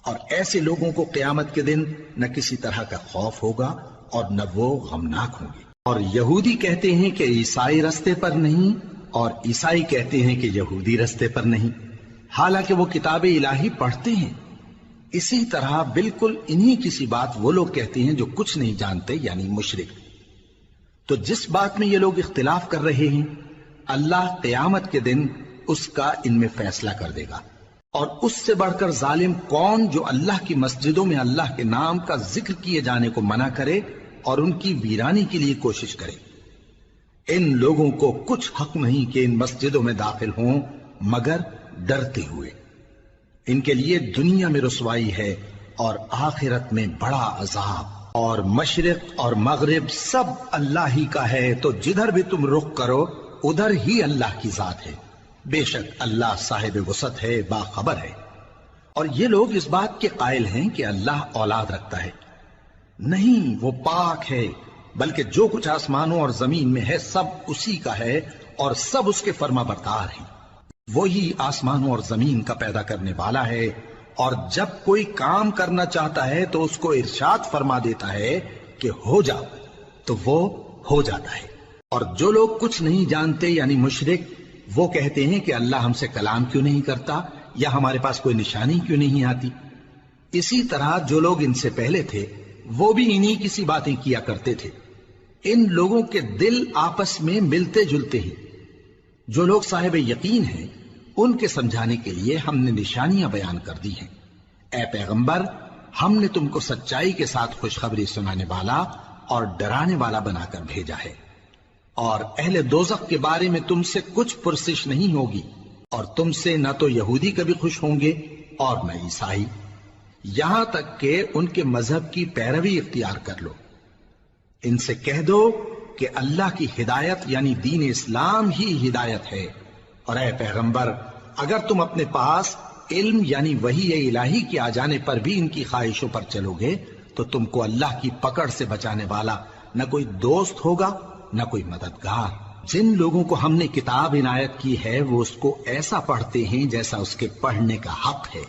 اور ایسے لوگوں کو قیامت کے دن نہ کسی طرح کا خوف ہوگا اور نہ وہ غمناک ہوں گے۔ اور یہودی کہتے ہیں کہ عیسائی رستے پر نہیں، اور عیسائی کہتے ہیں کہ یہودی رستے پر نہیں، حالانکہ وہ کتاب الہی پڑھتے ہیں۔ اسی طرح بالکل انہی کسی بات وہ لوگ کہتے ہیں جو کچھ نہیں جانتے یعنی مشرک۔ تو جس بات میں یہ لوگ اختلاف کر رہے ہیں اللہ قیامت کے دن اس کا ان میں فیصلہ کر دے گا۔ اور اس سے بڑھ کر ظالم کون جو اللہ کی مسجدوں میں اللہ کے نام کا ذکر کیے جانے کو منع کرے اور ان کی ویرانی کے لیے کوشش کرے۔ ان لوگوں کو کچھ حق نہیں کہ ان مسجدوں میں داخل ہوں مگر ڈرتے ہوئے۔ ان کے لیے دنیا میں رسوائی ہے اور آخرت میں بڑا عذاب۔ اور مشرق اور مغرب سب اللہ ہی کا ہے، تو جدھر بھی تم رخ کرو ادھر ہی اللہ کی ذات ہے۔ بے شک اللہ صاحب وسعت ہے، باخبر ہے۔ اور یہ لوگ اس بات کے قائل ہیں کہ اللہ اولاد رکھتا ہے۔ نہیں، وہ پاک ہے، بلکہ جو کچھ آسمانوں اور زمین میں ہے سب اسی کا ہے اور سب اس کے فرما بردار ہیں۔ وہی آسمانوں اور زمین کا پیدا کرنے والا ہے، اور جب کوئی کام کرنا چاہتا ہے تو اس کو ارشاد فرما دیتا ہے کہ ہو جاؤ، تو وہ ہو جاتا ہے۔ اور جو لوگ کچھ نہیں جانتے یعنی مشرک، وہ کہتے ہیں کہ اللہ ہم سے کلام کیوں نہیں کرتا یا ہمارے پاس کوئی نشانی کیوں نہیں آتی۔ اسی طرح جو لوگ ان سے پہلے تھے وہ بھی انہی کسی باتیں کیا کرتے تھے۔ ان لوگوں کے دل آپس میں ملتے جلتے ہیں۔ جو لوگ صاحب یقین ہیں ان کے سمجھانے کے لیے ہم نے نشانیاں بیان کر دی ہیں۔ اے پیغمبر، ہم نے تم کو سچائی کے ساتھ خوشخبری سنانے والا اور ڈرانے والا بنا کر بھیجا ہے۔ اور اہل دوزخ کے بارے میں تم سے کچھ پرسش نہیں ہوگی، اور تم سے نہ تو یہودی کبھی خوش ہوں گے اور نہ عیسائی، یہاں تک کہ ان کے مذہب کی پیروی اختیار کر لو۔ ان سے کہہ دو کہ اللہ کی ہدایت یعنی دین اسلام ہی ہدایت ہے۔ اور اے پیغمبر، اگر تم اپنے پاس علم یعنی وحی الہی کے آ جانے پر بھی ان کی خواہشوں پر چلو گے تو تم کو اللہ کی پکڑ سے بچانے والا نہ کوئی دوست ہوگا نہ کوئی مددگار۔ جن لوگوں کو ہم نے کتاب عنایت کی ہے وہ اس کو ایسا پڑھتے ہیں جیسا اس کے پڑھنے کا حق ہے،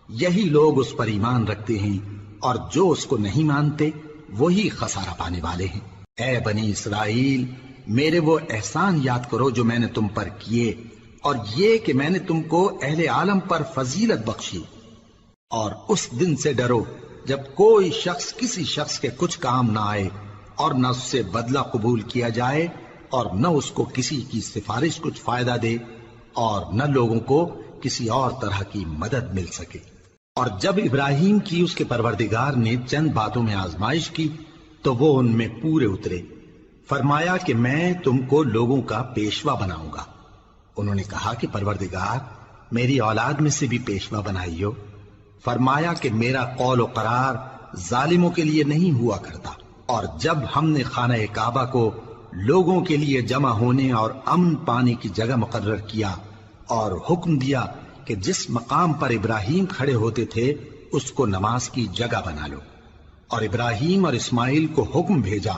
یہی لوگ اس پر ایمان رکھتے ہیں، اور جو اس کو نہیں مانتے وہی خسارہ پانے والے ہیں۔ اے بنی اسرائیل، میرے وہ احسان یاد کرو جو میں نے تم پر کیے، اور یہ کہ میں نے تم کو اہل عالم پر فضیلت بخشی۔ اور اس دن سے ڈرو جب کوئی شخص کسی شخص کے کچھ کام نہ آئے اور نہ اس سے بدلہ قبول کیا جائے، اور نہ اس کو کسی کی سفارش کچھ فائدہ دے، اور نہ لوگوں کو کسی اور طرح کی مدد مل سکے۔ اور جب ابراہیم کی اس کے پروردگار نے چند باتوں میں آزمائش کی تو وہ ان میں پورے اترے۔ فرمایا کہ میں تم کو لوگوں کا پیشوا بناؤں گا۔ انہوں نے کہا کہ پروردگار، میری اولاد میں سے بھی پیشوا بنائیو۔ فرمایا کہ میرا قول و قرار ظالموں کے لیے نہیں ہوا کرتا۔ اور جب ہم نے خانہ کعبہ کو لوگوں کے لیے جمع ہونے اور امن پانے کی جگہ مقرر کیا اور حکم دیا کہ جس مقام پر ابراہیم کھڑے ہوتے تھے اس کو نماز کی جگہ بنا لو، اور ابراہیم اور اسماعیل کو حکم بھیجا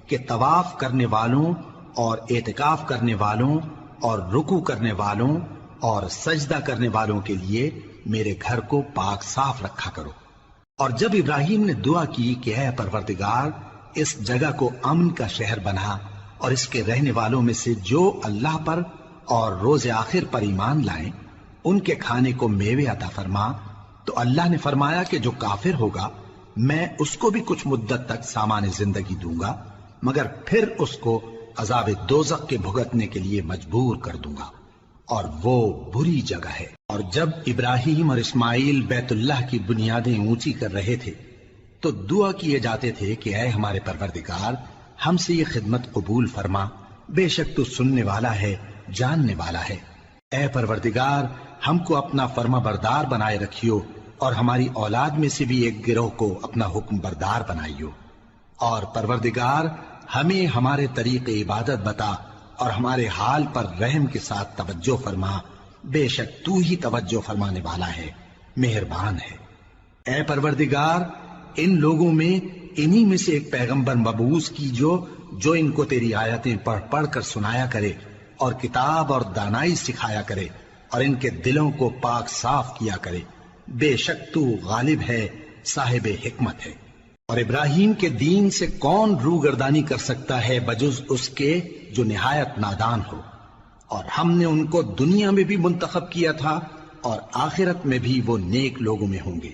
کہ طواف کرنے والوں اور اعتکاف کرنے والوں اور رکوع کرنے والوں اور سجدہ کرنے والوں کے لیے میرے گھر کو پاک صاف رکھا کرو۔ اور جب ابراہیم نے دعا کی کہ اے پروردگار اس جگہ کو امن کا شہر بنا اور اس کے رہنے والوں میں سے جو اللہ پر اور روز آخر پر ایمان لائیں ان کے کھانے کو میوے عطا فرما، تو اللہ نے فرمایا کہ جو کافر ہوگا میں اس کو بھی کچھ مدت تک سامان زندگی دوں گا، مگر پھر اس کو عذاب دوزخ کے بھگتنے کے لیے مجبور کر دوں گا، اور وہ بری جگہ ہے۔ اور جب ابراہیم اور اسماعیل بیت اللہ کی بنیادیں اونچی کر رہے تھے تو دعا کیے جاتے تھے کہ اے ہمارے پروردگار ہم سے یہ خدمت قبول فرما، بے شک تو سننے والا ہے، جاننے والا ہے۔ اے پروردگار ہم کو اپنا فرما بردار بنائے رکھیو، اور ہماری اولاد میں سے بھی ایک گروہ کو اپنا حکم بردار بنائیو، اور پروردگار ہمیں ہمارے طریق عبادت بتا اور ہمارے حال پر رحم کے ساتھ توجہ فرما، بے شک تو ہی توجہ فرمانے والا ہے، مہربان ہے۔ اے پروردگار ان لوگوں میں انہی میں سے ایک پیغمبر مبعوث کی جو ان کو تیری آیتیں پڑھ پڑھ کر سنایا کرے اور کتاب اور دانائی سکھایا کرے اور ان کے دلوں کو پاک صاف کیا کرے، بے شک تو غالب ہے، صاحب حکمت ہے۔ اور ابراہیم کے دین سے کون روگردانی کر سکتا ہے بجز اس کے جو نہایت نادان ہو، اور ہم نے ان کو دنیا میں بھی منتخب کیا تھا اور آخرت میں بھی وہ نیک لوگوں میں ہوں گے۔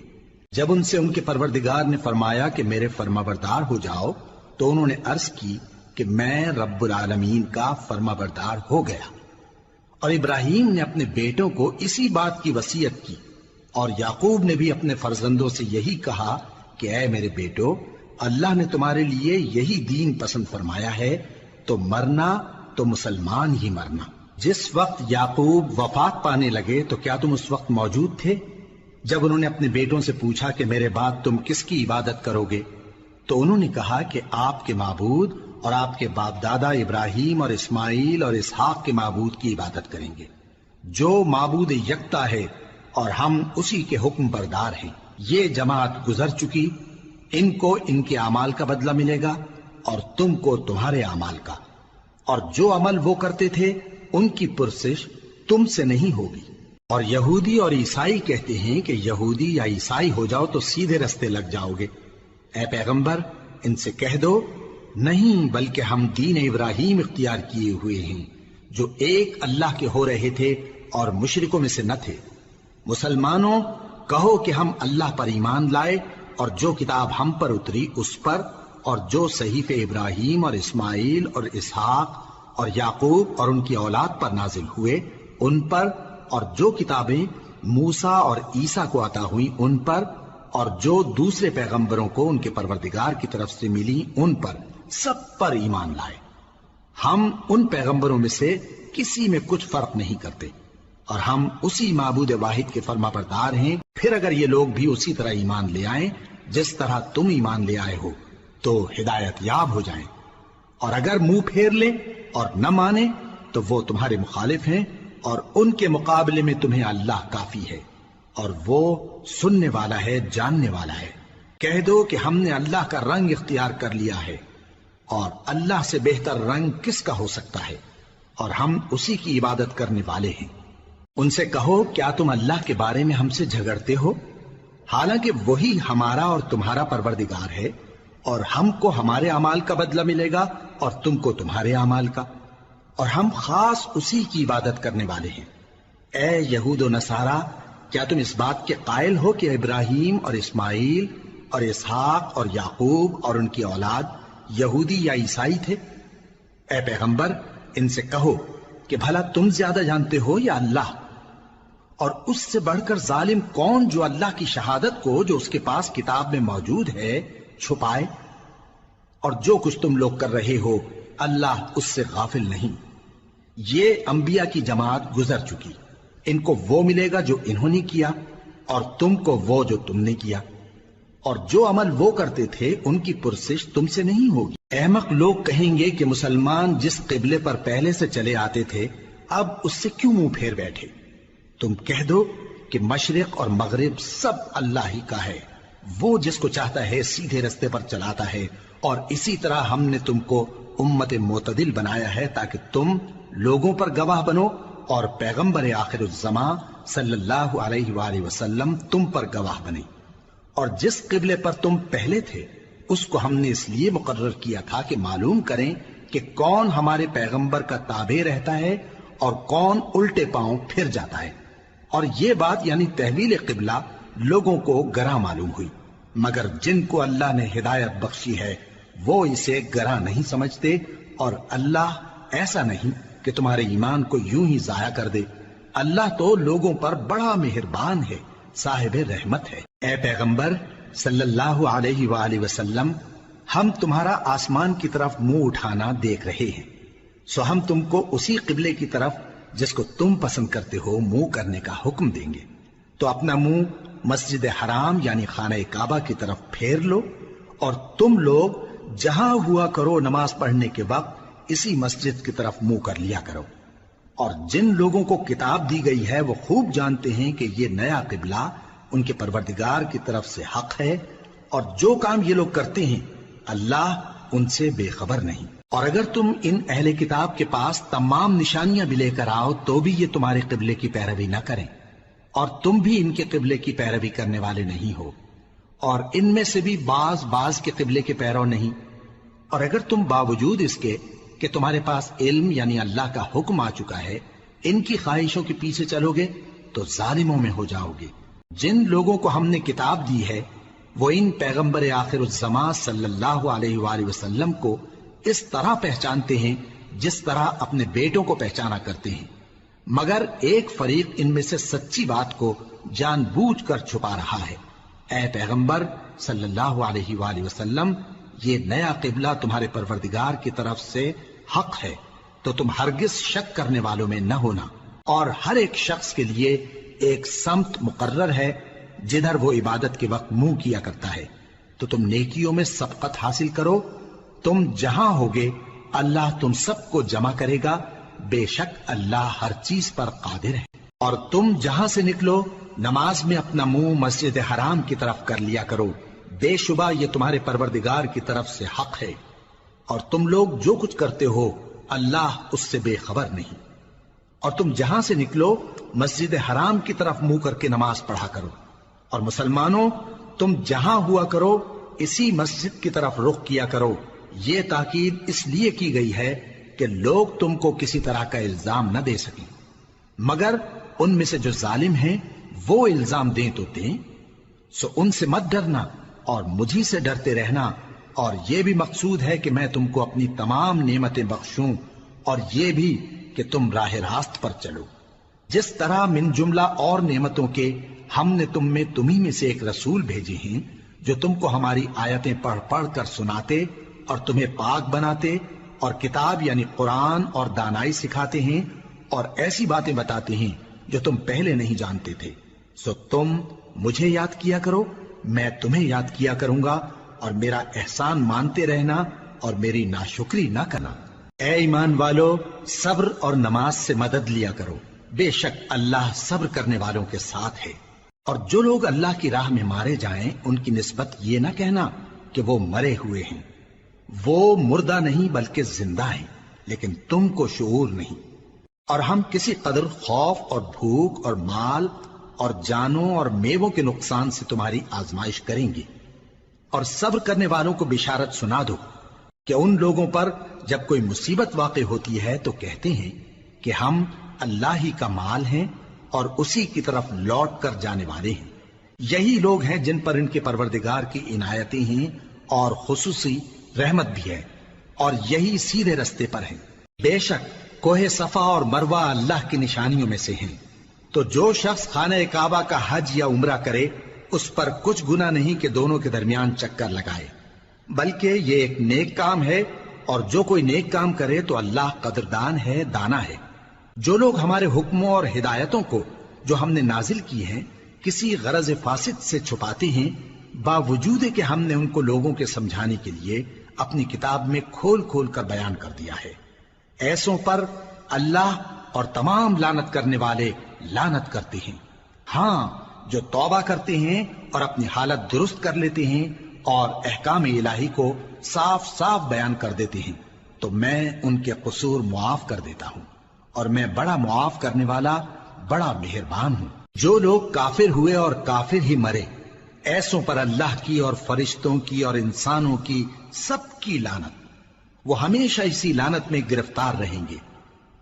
جب ان سے ان کے پروردگار نے فرمایا کہ میرے فرمانبردار ہو جاؤ تو انہوں نے عرض کی کہ میں رب العالمین کا فرمانبردار ہو گیا۔ اور ابراہیم نے اپنے بیٹوں کو اسی بات کی وصیت کی، اور یعقوب نے بھی اپنے فرزندوں سے یہی کہا کہ اے میرے بیٹو، اللہ نے تمہارے لیے یہی دین پسند فرمایا ہے، تو مرنا تو مسلمان ہی مرنا۔ جس وقت یعقوب وفات پانے لگے تو کیا تم اس وقت موجود تھے جب انہوں نے اپنے بیٹوں سے پوچھا کہ میرے بعد تم کس کی عبادت کرو گے؟ تو انہوں نے کہا کہ آپ کے معبود اور آپ کے باپ دادا ابراہیم اور اسماعیل اور اسحاق کے معبود کی عبادت کریں گے، جو معبود یکتا ہے اور ہم اسی کے حکم بردار ہیں۔ یہ جماعت گزر چکی، ان کو ان کے اعمال کا بدلہ ملے گا اور تم کو تمہارے اعمال کا، اور جو عمل وہ کرتے تھے ان کی پرسش تم سے نہیں ہوگی۔ اور یہودی اور عیسائی کہتے ہیں کہ یہودی یا عیسائی ہو جاؤ تو سیدھے رستے لگ جاؤ گے۔ اے پیغمبر ان سے کہہ دو نہیں، بلکہ ہم دین ابراہیم اختیار کیے ہوئے ہیں جو ایک اللہ کے ہو رہے تھے اور مشرکوں میں سے نہ تھے۔ مسلمانوں کہو کہ ہم اللہ پر ایمان لائے اور جو کتاب ہم پر اتری اس پر، اور جو صحیفے ابراہیم اور اسماعیل اور اسحاق اور یعقوب اور ان کی اولاد پر نازل ہوئے ان پر، اور جو کتابیں موسیٰ اور عیسیٰ کو عطا ہوئیں ان پر، اور جو دوسرے پیغمبروں کو ان کے پروردگار کی طرف سے ملی ان پر، سب پر ایمان لائے۔ ہم ان پیغمبروں میں سے کسی میں کچھ فرق نہیں کرتے، اور ہم اسی معبود واحد کے فرمانبردار ہیں۔ پھر اگر یہ لوگ بھی اسی طرح ایمان لے آئیں جس طرح تم ایمان لے آئے ہو تو ہدایت یاب ہو جائیں، اور اگر منہ پھیر لیں اور نہ مانیں تو وہ تمہارے مخالف ہیں، اور ان کے مقابلے میں تمہیں اللہ کافی ہے، اور وہ سننے والا ہے، جاننے والا ہے۔ کہہ دو کہ ہم نے اللہ کا رنگ اختیار کر لیا ہے، اور اللہ سے بہتر رنگ کس کا ہو سکتا ہے، اور ہم اسی کی عبادت کرنے والے ہیں۔ ان سے کہو کیا تم اللہ کے بارے میں ہم سے جھگڑتے ہو، حالانکہ وہی ہمارا اور تمہارا پروردگار ہے، اور ہم کو ہمارے اعمال کا بدلہ ملے گا اور تم کو تمہارے اعمال کا، اور ہم خاص اسی کی عبادت کرنے والے ہیں۔ اے یہود و نصارا، کیا تم اس بات کے قائل ہو کہ ابراہیم اور اسماعیل اور اسحاق اور یعقوب اور ان کی اولاد یہودی یا عیسائی تھے؟ اے پیغمبر ان سے کہو کہ بھلا تم زیادہ جانتے ہو یا اللہ؟ اور اس سے بڑھ کر ظالم کون جو اللہ کی شہادت کو جو اس کے پاس کتاب میں موجود ہے چھپائے؟ اور جو کچھ تم لوگ کر رہے ہو اللہ اس سے غافل نہیں۔ یہ انبیاء کی جماعت گزر چکی، ان کو وہ ملے گا جو انہوں نے کیا، اور تم کو وہ جو تم نے کیا۔ اور جو عمل وہ کرتے تھے ان کی پرسش تم سے نہیں ہوگی۔ احمق لوگ کہیں گے کہ مسلمان جس قبلے پر پہلے سے چلے آتے تھے اب اس سے کیوں منہ پھیر بیٹھے؟ تم کہہ دو کہ مشرق اور مغرب سب اللہ ہی کا ہے، وہ جس کو چاہتا ہے سیدھے رستے پر چلاتا ہے، اور اسی طرح ہم نے تم کو امت معتدل بنایا ہے تاکہ تم لوگوں پر گواہ بنو اور پیغمبر آخر الزمان صلی اللہ علیہ وآلہ وسلم تم پر گواہ بنے۔ اور جس قبلے پر تم پہلے تھے اس کو ہم نے اس لیے مقرر کیا تھا کہ معلوم کریں کہ کون ہمارے پیغمبر کا تابع رہتا ہے اور کون الٹے پاؤں پھر جاتا ہے۔ اور یہ بات یعنی تحویل قبلہ لوگوں کو گراں معلوم ہوئی، مگر جن کو اللہ نے ہدایت بخشی ہے وہ اسے گراں نہیں سمجھتے، اور اللہ ایسا نہیں کہ تمہارے ایمان کو یوں ہی ضائع کر دے۔ اللہ تو لوگوں پر بڑا مہربان ہے، صاحب رحمت ہے۔ اے پیغمبر صلی اللہ علیہ وآلہ وسلم، ہم تمہارا آسمان کی طرف منہ اٹھانا دیکھ رہے ہیں، سو ہم تم کو اسی قبلے کی طرف جس کو تم پسند کرتے ہو منہ کرنے کا حکم دیں گے۔ تو اپنا منہ مسجد حرام یعنی خانہ کعبہ کی طرف پھیر لو، اور تم لوگ جہاں ہوا کرو نماز پڑھنے کے وقت اسی مسجد کی طرف منہ کر لیا کرو۔ اور جن لوگوں کو کتاب دی گئی ہے وہ خوب جانتے ہیں کہ یہ نیا قبلہ ان کے پروردگار کی طرف سے حق ہے، اور جو کام یہ لوگ کرتے ہیں اللہ ان سے بے خبر نہیں۔ اور اگر تم ان اہل کتاب کے پاس تمام نشانیاں بھی لے کر آؤ تو بھی یہ تمہارے قبلے کی پیروی نہ کریں، اور تم بھی ان کے قبلے کی پیروی کرنے والے نہیں ہو، اور ان میں سے بھی بعض کے قبلے کے پیرو نہیں۔ اور اگر تم باوجود اس کے کہ تمہارے پاس علم یعنی اللہ کا حکم آ چکا ہے ان کی خواہشوں کے پیچھے چلو گے تو ظالموں میں ہو جاؤ گے۔ جن لوگوں کو ہم نے کتاب دی ہے وہ ان پیغمبر آخر الزمان صلی اللہ علیہ وآلہ وسلم کو اس طرح پہچانتے ہیں جس طرح اپنے بیٹوں کو پہچانا کرتے ہیں، مگر ایک فریق ان میں سے سچی بات کو جان بوجھ کر چھپا رہا ہے۔ اے پیغمبر صلی اللہ علیہ وآلہ وسلم، یہ نیا قبلہ تمہارے پروردگار کی طرف سے حق ہے، تو تم ہرگز شک کرنے والوں میں نہ ہونا، اور ہر ایک شخص کے لیے ایک سمت مقرر ہے جدھر وہ عبادت کے وقت منہ کیا کرتا ہے، تو تم نیکیوں میں سبقت حاصل کرو۔ تم جہاں ہوگے اللہ تم سب کو جمع کرے گا، بے شک اللہ ہر چیز پر قادر ہے۔ اور تم جہاں سے نکلو نماز میں اپنا منہ مسجد حرام کی طرف کر لیا کرو، بے شبہ یہ تمہارے پروردگار کی طرف سے حق ہے، اور تم لوگ جو کچھ کرتے ہو اللہ اس سے بے خبر نہیں۔ اور تم جہاں سے نکلو مسجد حرام کی طرف منہ کر کے نماز پڑھا کرو، اور مسلمانوں تم جہاں ہوا کرو اسی مسجد کی طرف رخ کیا کرو۔ یہ تاکید اس لیے کی گئی ہے کہ لوگ تم کو کسی طرح کا الزام نہ دے سکیں، مگر ان میں سے جو ظالم ہیں وہ الزام دیں تو دیں، سو ان سے مت ڈرنا اور مجھی سے ڈرتے رہنا، اور یہ بھی مقصود ہے کہ میں تم کو اپنی تمام نعمتیں بخشوں، اور یہ بھی کہ تم راہ راست پر چلو۔ جس طرح من جملہ اور نعمتوں کے ہم نے تمہیں میں سے ایک رسول بھیجے ہیں جو تم کو ہماری آیتیں پڑھ پڑھ کر سناتے اور تمہیں پاک بناتے، اور کتاب یعنی قرآن اور دانائی سکھاتے ہیں، اور ایسی باتیں بتاتے ہیں جو تم پہلے نہیں جانتے تھے۔ سو تم مجھے یاد کیا کرو، میں تمہیں یاد کیا کروں گا، اور میرا احسان مانتے رہنا اور میری ناشکری نہ کرنا۔ اے ایمان والو، صبر اور نماز سے مدد لیا کرو، بے شک اللہ صبر کرنے والوں کے ساتھ ہے۔ اور جو لوگ اللہ کی راہ میں مارے جائیں ان کی نسبت یہ نہ کہنا کہ وہ مرے ہوئے ہیں، وہ مردہ نہیں بلکہ زندہ ہیں، لیکن تم کو شعور نہیں۔ اور ہم کسی قدر خوف اور بھوک اور مال اور جانوں اور میووں کے نقصان سے تمہاری آزمائش کریں گے، اور صبر کرنے والوں کو بشارت سنا دو کہ ان لوگوں پر جب کوئی مصیبت واقع ہوتی ہے تو کہتے ہیں کہ ہم اللہ ہی کا مال ہیں اور اسی کی طرف لوٹ کر جانے والے ہیں۔ یہی لوگ ہیں جن پر ان کے پروردگار کی عنایتیں ہیں اور خصوصی رحمت بھی ہے، اور یہی سیدھے رستے پر ہیں۔ بے شک کوہ صفا اور مروہ اللہ کی نشانیوں میں سے ہیں، تو جو شخص خانہ کعبہ کا حج یا عمرہ کرے اس پر کچھ گناہ نہیں کہ دونوں کے درمیان چکر لگائے، بلکہ یہ ایک نیک کام ہے، اور جو کوئی نیک کام کرے تو اللہ قدردان ہے، دانا ہے۔ جو لوگ ہمارے حکموں اور ہدایتوں کو جو ہم نے نازل کی ہیں کسی غرض فاسد سے چھپاتے ہیں باوجود کہ ہم نے ان کو لوگوں کے سمجھانے کے لیے اپنی کتاب میں کھول کھول کر بیان کر دیا ہے۔ ایسوں پر اللہ اور تمام لعنت کرنے والے لعنت کرتے ہیں۔ ہاں، جو توبہ کرتے ہیں اور اپنی حالت درست کر لیتے ہیں اور احکام الہی کو صاف صاف بیان کر دیتے ہیں تو میں ان کے قصور معاف کر دیتا ہوں، اور میں بڑا معاف کرنے والا، بڑا مہربان ہوں۔ جو لوگ کافر ہوئے اور کافر ہی مرے، ایسوں پر اللہ کی اور فرشتوں کی اور انسانوں کی سب کی لعنت، وہ ہمیشہ اسی لعنت میں گرفتار رہیں گے۔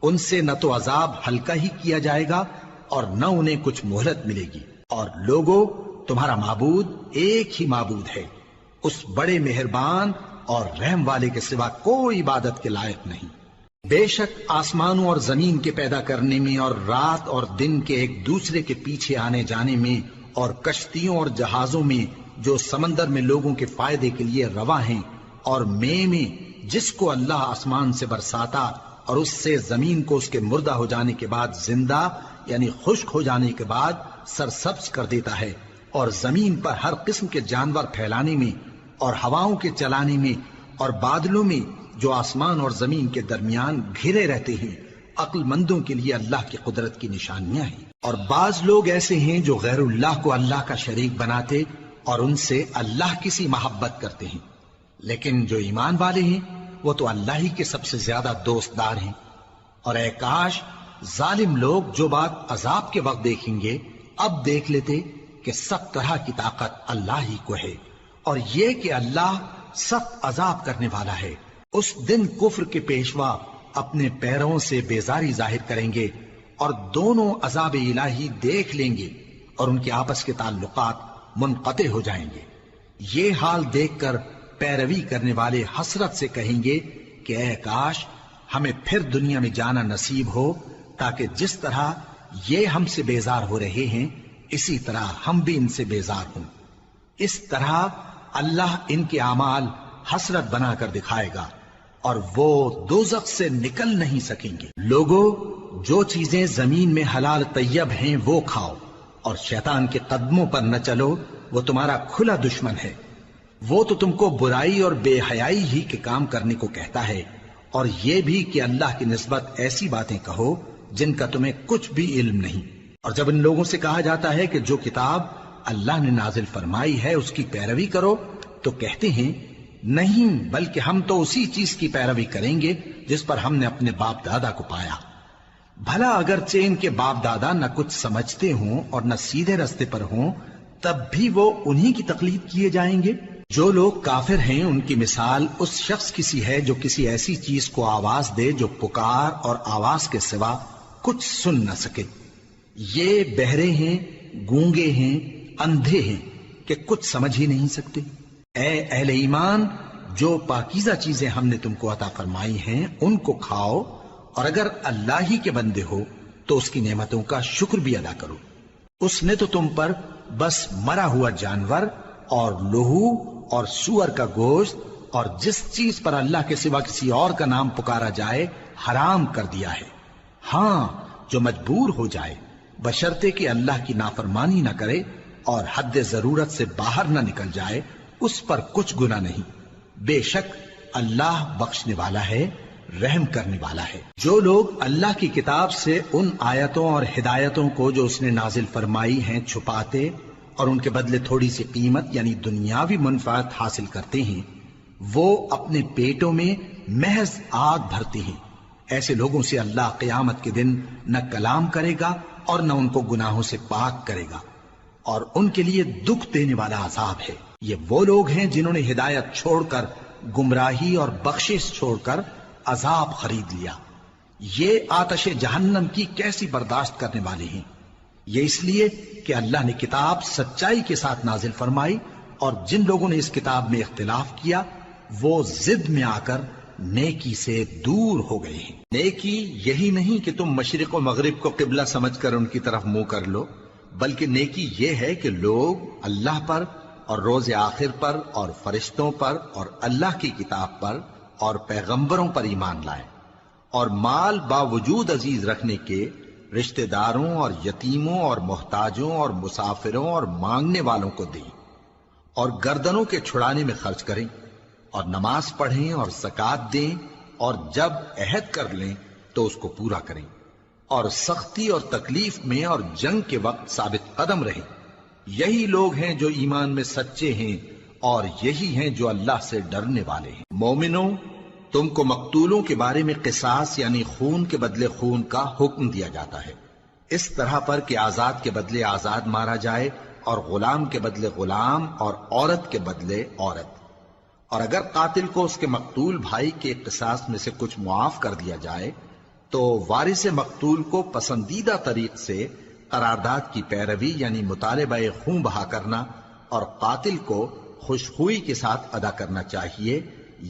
ان سے نہ تو عذاب ہلکا ہی کیا جائے گا اور نہ انہیں کچھ مہلت ملے گی۔ اور لوگوں، تمہارا معبود ایک ہی معبود ہے، اس بڑے مہربان اور رحم والے کے سوا کوئی عبادت کے لائق نہیں۔ بے شک آسمانوں اور زمین کے پیدا کرنے میں اور رات اور دن کے ایک دوسرے کے پیچھے آنے جانے میں اور کشتیوں اور جہازوں میں جو سمندر میں لوگوں کے فائدے کے لیے رواں ہیں، اور میں جس کو اللہ آسمان سے برساتا اور اس سے زمین کو اس کے مردہ ہو جانے کے بعد زندہ یعنی خشک ہو جانے کے بعد سرسبز کر دیتا ہے، اور زمین پر ہر قسم کے جانور پھیلانے میں اور ہواؤں کے چلانے میں اور بادلوں میں جو آسمان اور زمین کے درمیان گھرے رہتے ہیں، عقل مندوں کے لیے اللہ کی قدرت کی نشانیاں ہیں۔ اور بعض لوگ ایسے ہیں جو غیر اللہ کو اللہ کا شریک بناتے اور ان سے اللہ کی سی محبت کرتے ہیں، لیکن جو ایمان والے ہیں وہ تو اللہ ہی کے سب سے زیادہ دوست دار ہیں۔ اور اے کاش ظالم لوگ جو بات عذاب کے وقت دیکھیں گے اب دیکھ لیتے کہ سب طرح کی طاقت اللہ ہی کو ہے، اور یہ کہ اللہ سخت عذاب کرنے والا ہے۔ اس دن کفر کے پیشوا اپنے پیروں سے بیزاری ظاہر کریں گے اور دونوں عذاب الہی دیکھ لیں گے اور ان کے آپس کے تعلقات منقطع ہو جائیں گے۔ یہ حال دیکھ کر پیروی کرنے والے حسرت سے کہیں گے کہ اے کاش ہمیں پھر دنیا میں جانا نصیب ہو، تاکہ جس طرح یہ ہم سے بیزار ہو رہے ہیں اسی طرح ہم بھی ان سے بیزار ہوں۔ اس طرح اللہ ان کے اعمال حسرت بنا کر دکھائے گا اور وہ دوزخ سے نکل نہیں سکیں گے۔ لوگوں، جو چیزیں زمین میں حلال طیب ہیں وہ کھاؤ، اور شیطان کے قدموں پر نہ چلو، وہ تمہارا کھلا دشمن ہے۔ وہ تو تم کو برائی اور بے حیائی ہی کے کام کرنے کو کہتا ہے، اور یہ بھی کہ اللہ کی نسبت ایسی باتیں کہو جن کا تمہیں کچھ بھی علم نہیں۔ اور جب ان لوگوں سے کہا جاتا ہے کہ جو کتاب اللہ نے نازل فرمائی ہے اس کی پیروی کرو، تو کہتے ہیں نہیں، بلکہ ہم تو اسی چیز کی پیروی کریں گے جس پر ہم نے اپنے باپ دادا کو پایا۔ بھلا اگرچہ ان کے باپ دادا نہ کچھ سمجھتے ہوں اور نہ سیدھے رستے پر ہوں، تب بھی وہ انہی کی تقلید کیے جائیں گے۔ جو لوگ کافر ہیں ان کی مثال اس شخص کی سی ہے جو کسی ایسی چیز کو آواز دے جو پکار اور آواز کے سوا کچھ سن نہ سکے۔ یہ بہرے ہیں، گونگے ہیں، اندھے ہیں کہ کچھ سمجھ ہی نہیں سکتے۔ اے اہل ایمان، جو پاکیزہ چیزیں ہم نے تم کو عطا فرمائی ہیں ان کو کھاؤ، اور اگر اللہ ہی کے بندے ہو تو اس کی نعمتوں کا شکر بھی ادا کرو۔ اس نے تو تم پر بس مرا ہوا جانور اور لہو اور سور کا گوشت اور جس چیز پر اللہ کے سوا کسی اور کا نام پکارا جائے حرام کر دیا ہے۔ ہاں، جو مجبور ہو جائے بشرطے کہ اللہ کی نافرمانی نہ کرے اور حد ضرورت سے باہر نہ نکل جائے، اس پر کچھ گناہ نہیں۔ بے شک اللہ بخشنے والا ہے، رحم کرنے والا ہے۔ جو لوگ اللہ کی کتاب سے ان آیتوں اور ہدایتوں کو جو اس نے نازل فرمائی ہیں چھپاتے اور ان کے بدلے تھوڑی سی قیمت یعنی دنیاوی منفعت حاصل کرتے ہیں، وہ اپنے پیٹوں میں محض آگ بھرتے ہیں۔ ایسے لوگوں سے اللہ قیامت کے دن نہ کلام کرے گا اور نہ ان کو گناہوں سے پاک کرے گا، اور ان کے لیے دکھ دینے والا عذاب ہے۔ یہ وہ لوگ ہیں جنہوں نے ہدایت چھوڑ کر گمراہی اور بخشش چھوڑ کر عذاب خرید لیا۔ یہ آتش جہنم کی کیسی برداشت کرنے والے ہیں۔ یہ اس لیے کہ اللہ نے کتاب سچائی کے ساتھ نازل فرمائی، اور جن لوگوں نے اس کتاب میں اختلاف کیا وہ ضد میں آ کر نیکی سے دور ہو گئے ہیں۔ نیکی یہی نہیں کہ تم مشرق و مغرب کو قبلہ سمجھ کر ان کی طرف منہ کر لو، بلکہ نیکی یہ ہے کہ لوگ اللہ پر اور روز آخر پر اور فرشتوں پر اور اللہ کی کتاب پر اور پیغمبروں پر ایمان لائیں، اور مال باوجود عزیز رکھنے کے رشتہ داروں اور یتیموں اور محتاجوں اور مسافروں اور مانگنے والوں کو دیں، اور گردنوں کے چھڑانے میں خرچ کریں، اور نماز پڑھیں اور زکات دیں، اور جب عہد کر لیں تو اس کو پورا کریں، اور سختی اور تکلیف میں اور جنگ کے وقت ثابت قدم رہیں۔ یہی لوگ ہیں جو ایمان میں سچے ہیں، اور یہی ہیں جو اللہ سے ڈرنے والے ہیں۔ مومنوں، تم کو مقتولوں کے بارے میں قصاص یعنی خون کے بدلے خون کا حکم دیا جاتا ہے، اس طرح پر کہ آزاد کے بدلے آزاد مارا جائے، اور غلام کے بدلے غلام، اور عورت کے بدلے عورت۔ اور اگر قاتل کو اس کے مقتول بھائی کے قصاص میں سے کچھ معاف کر دیا جائے تو وارث مقتول کو پسندیدہ طریق سے قرارداد کی پیروی یعنی مطالبہ خون بہا کرنا اور قاتل کو خوشخوئی کے ساتھ ادا کرنا چاہیے۔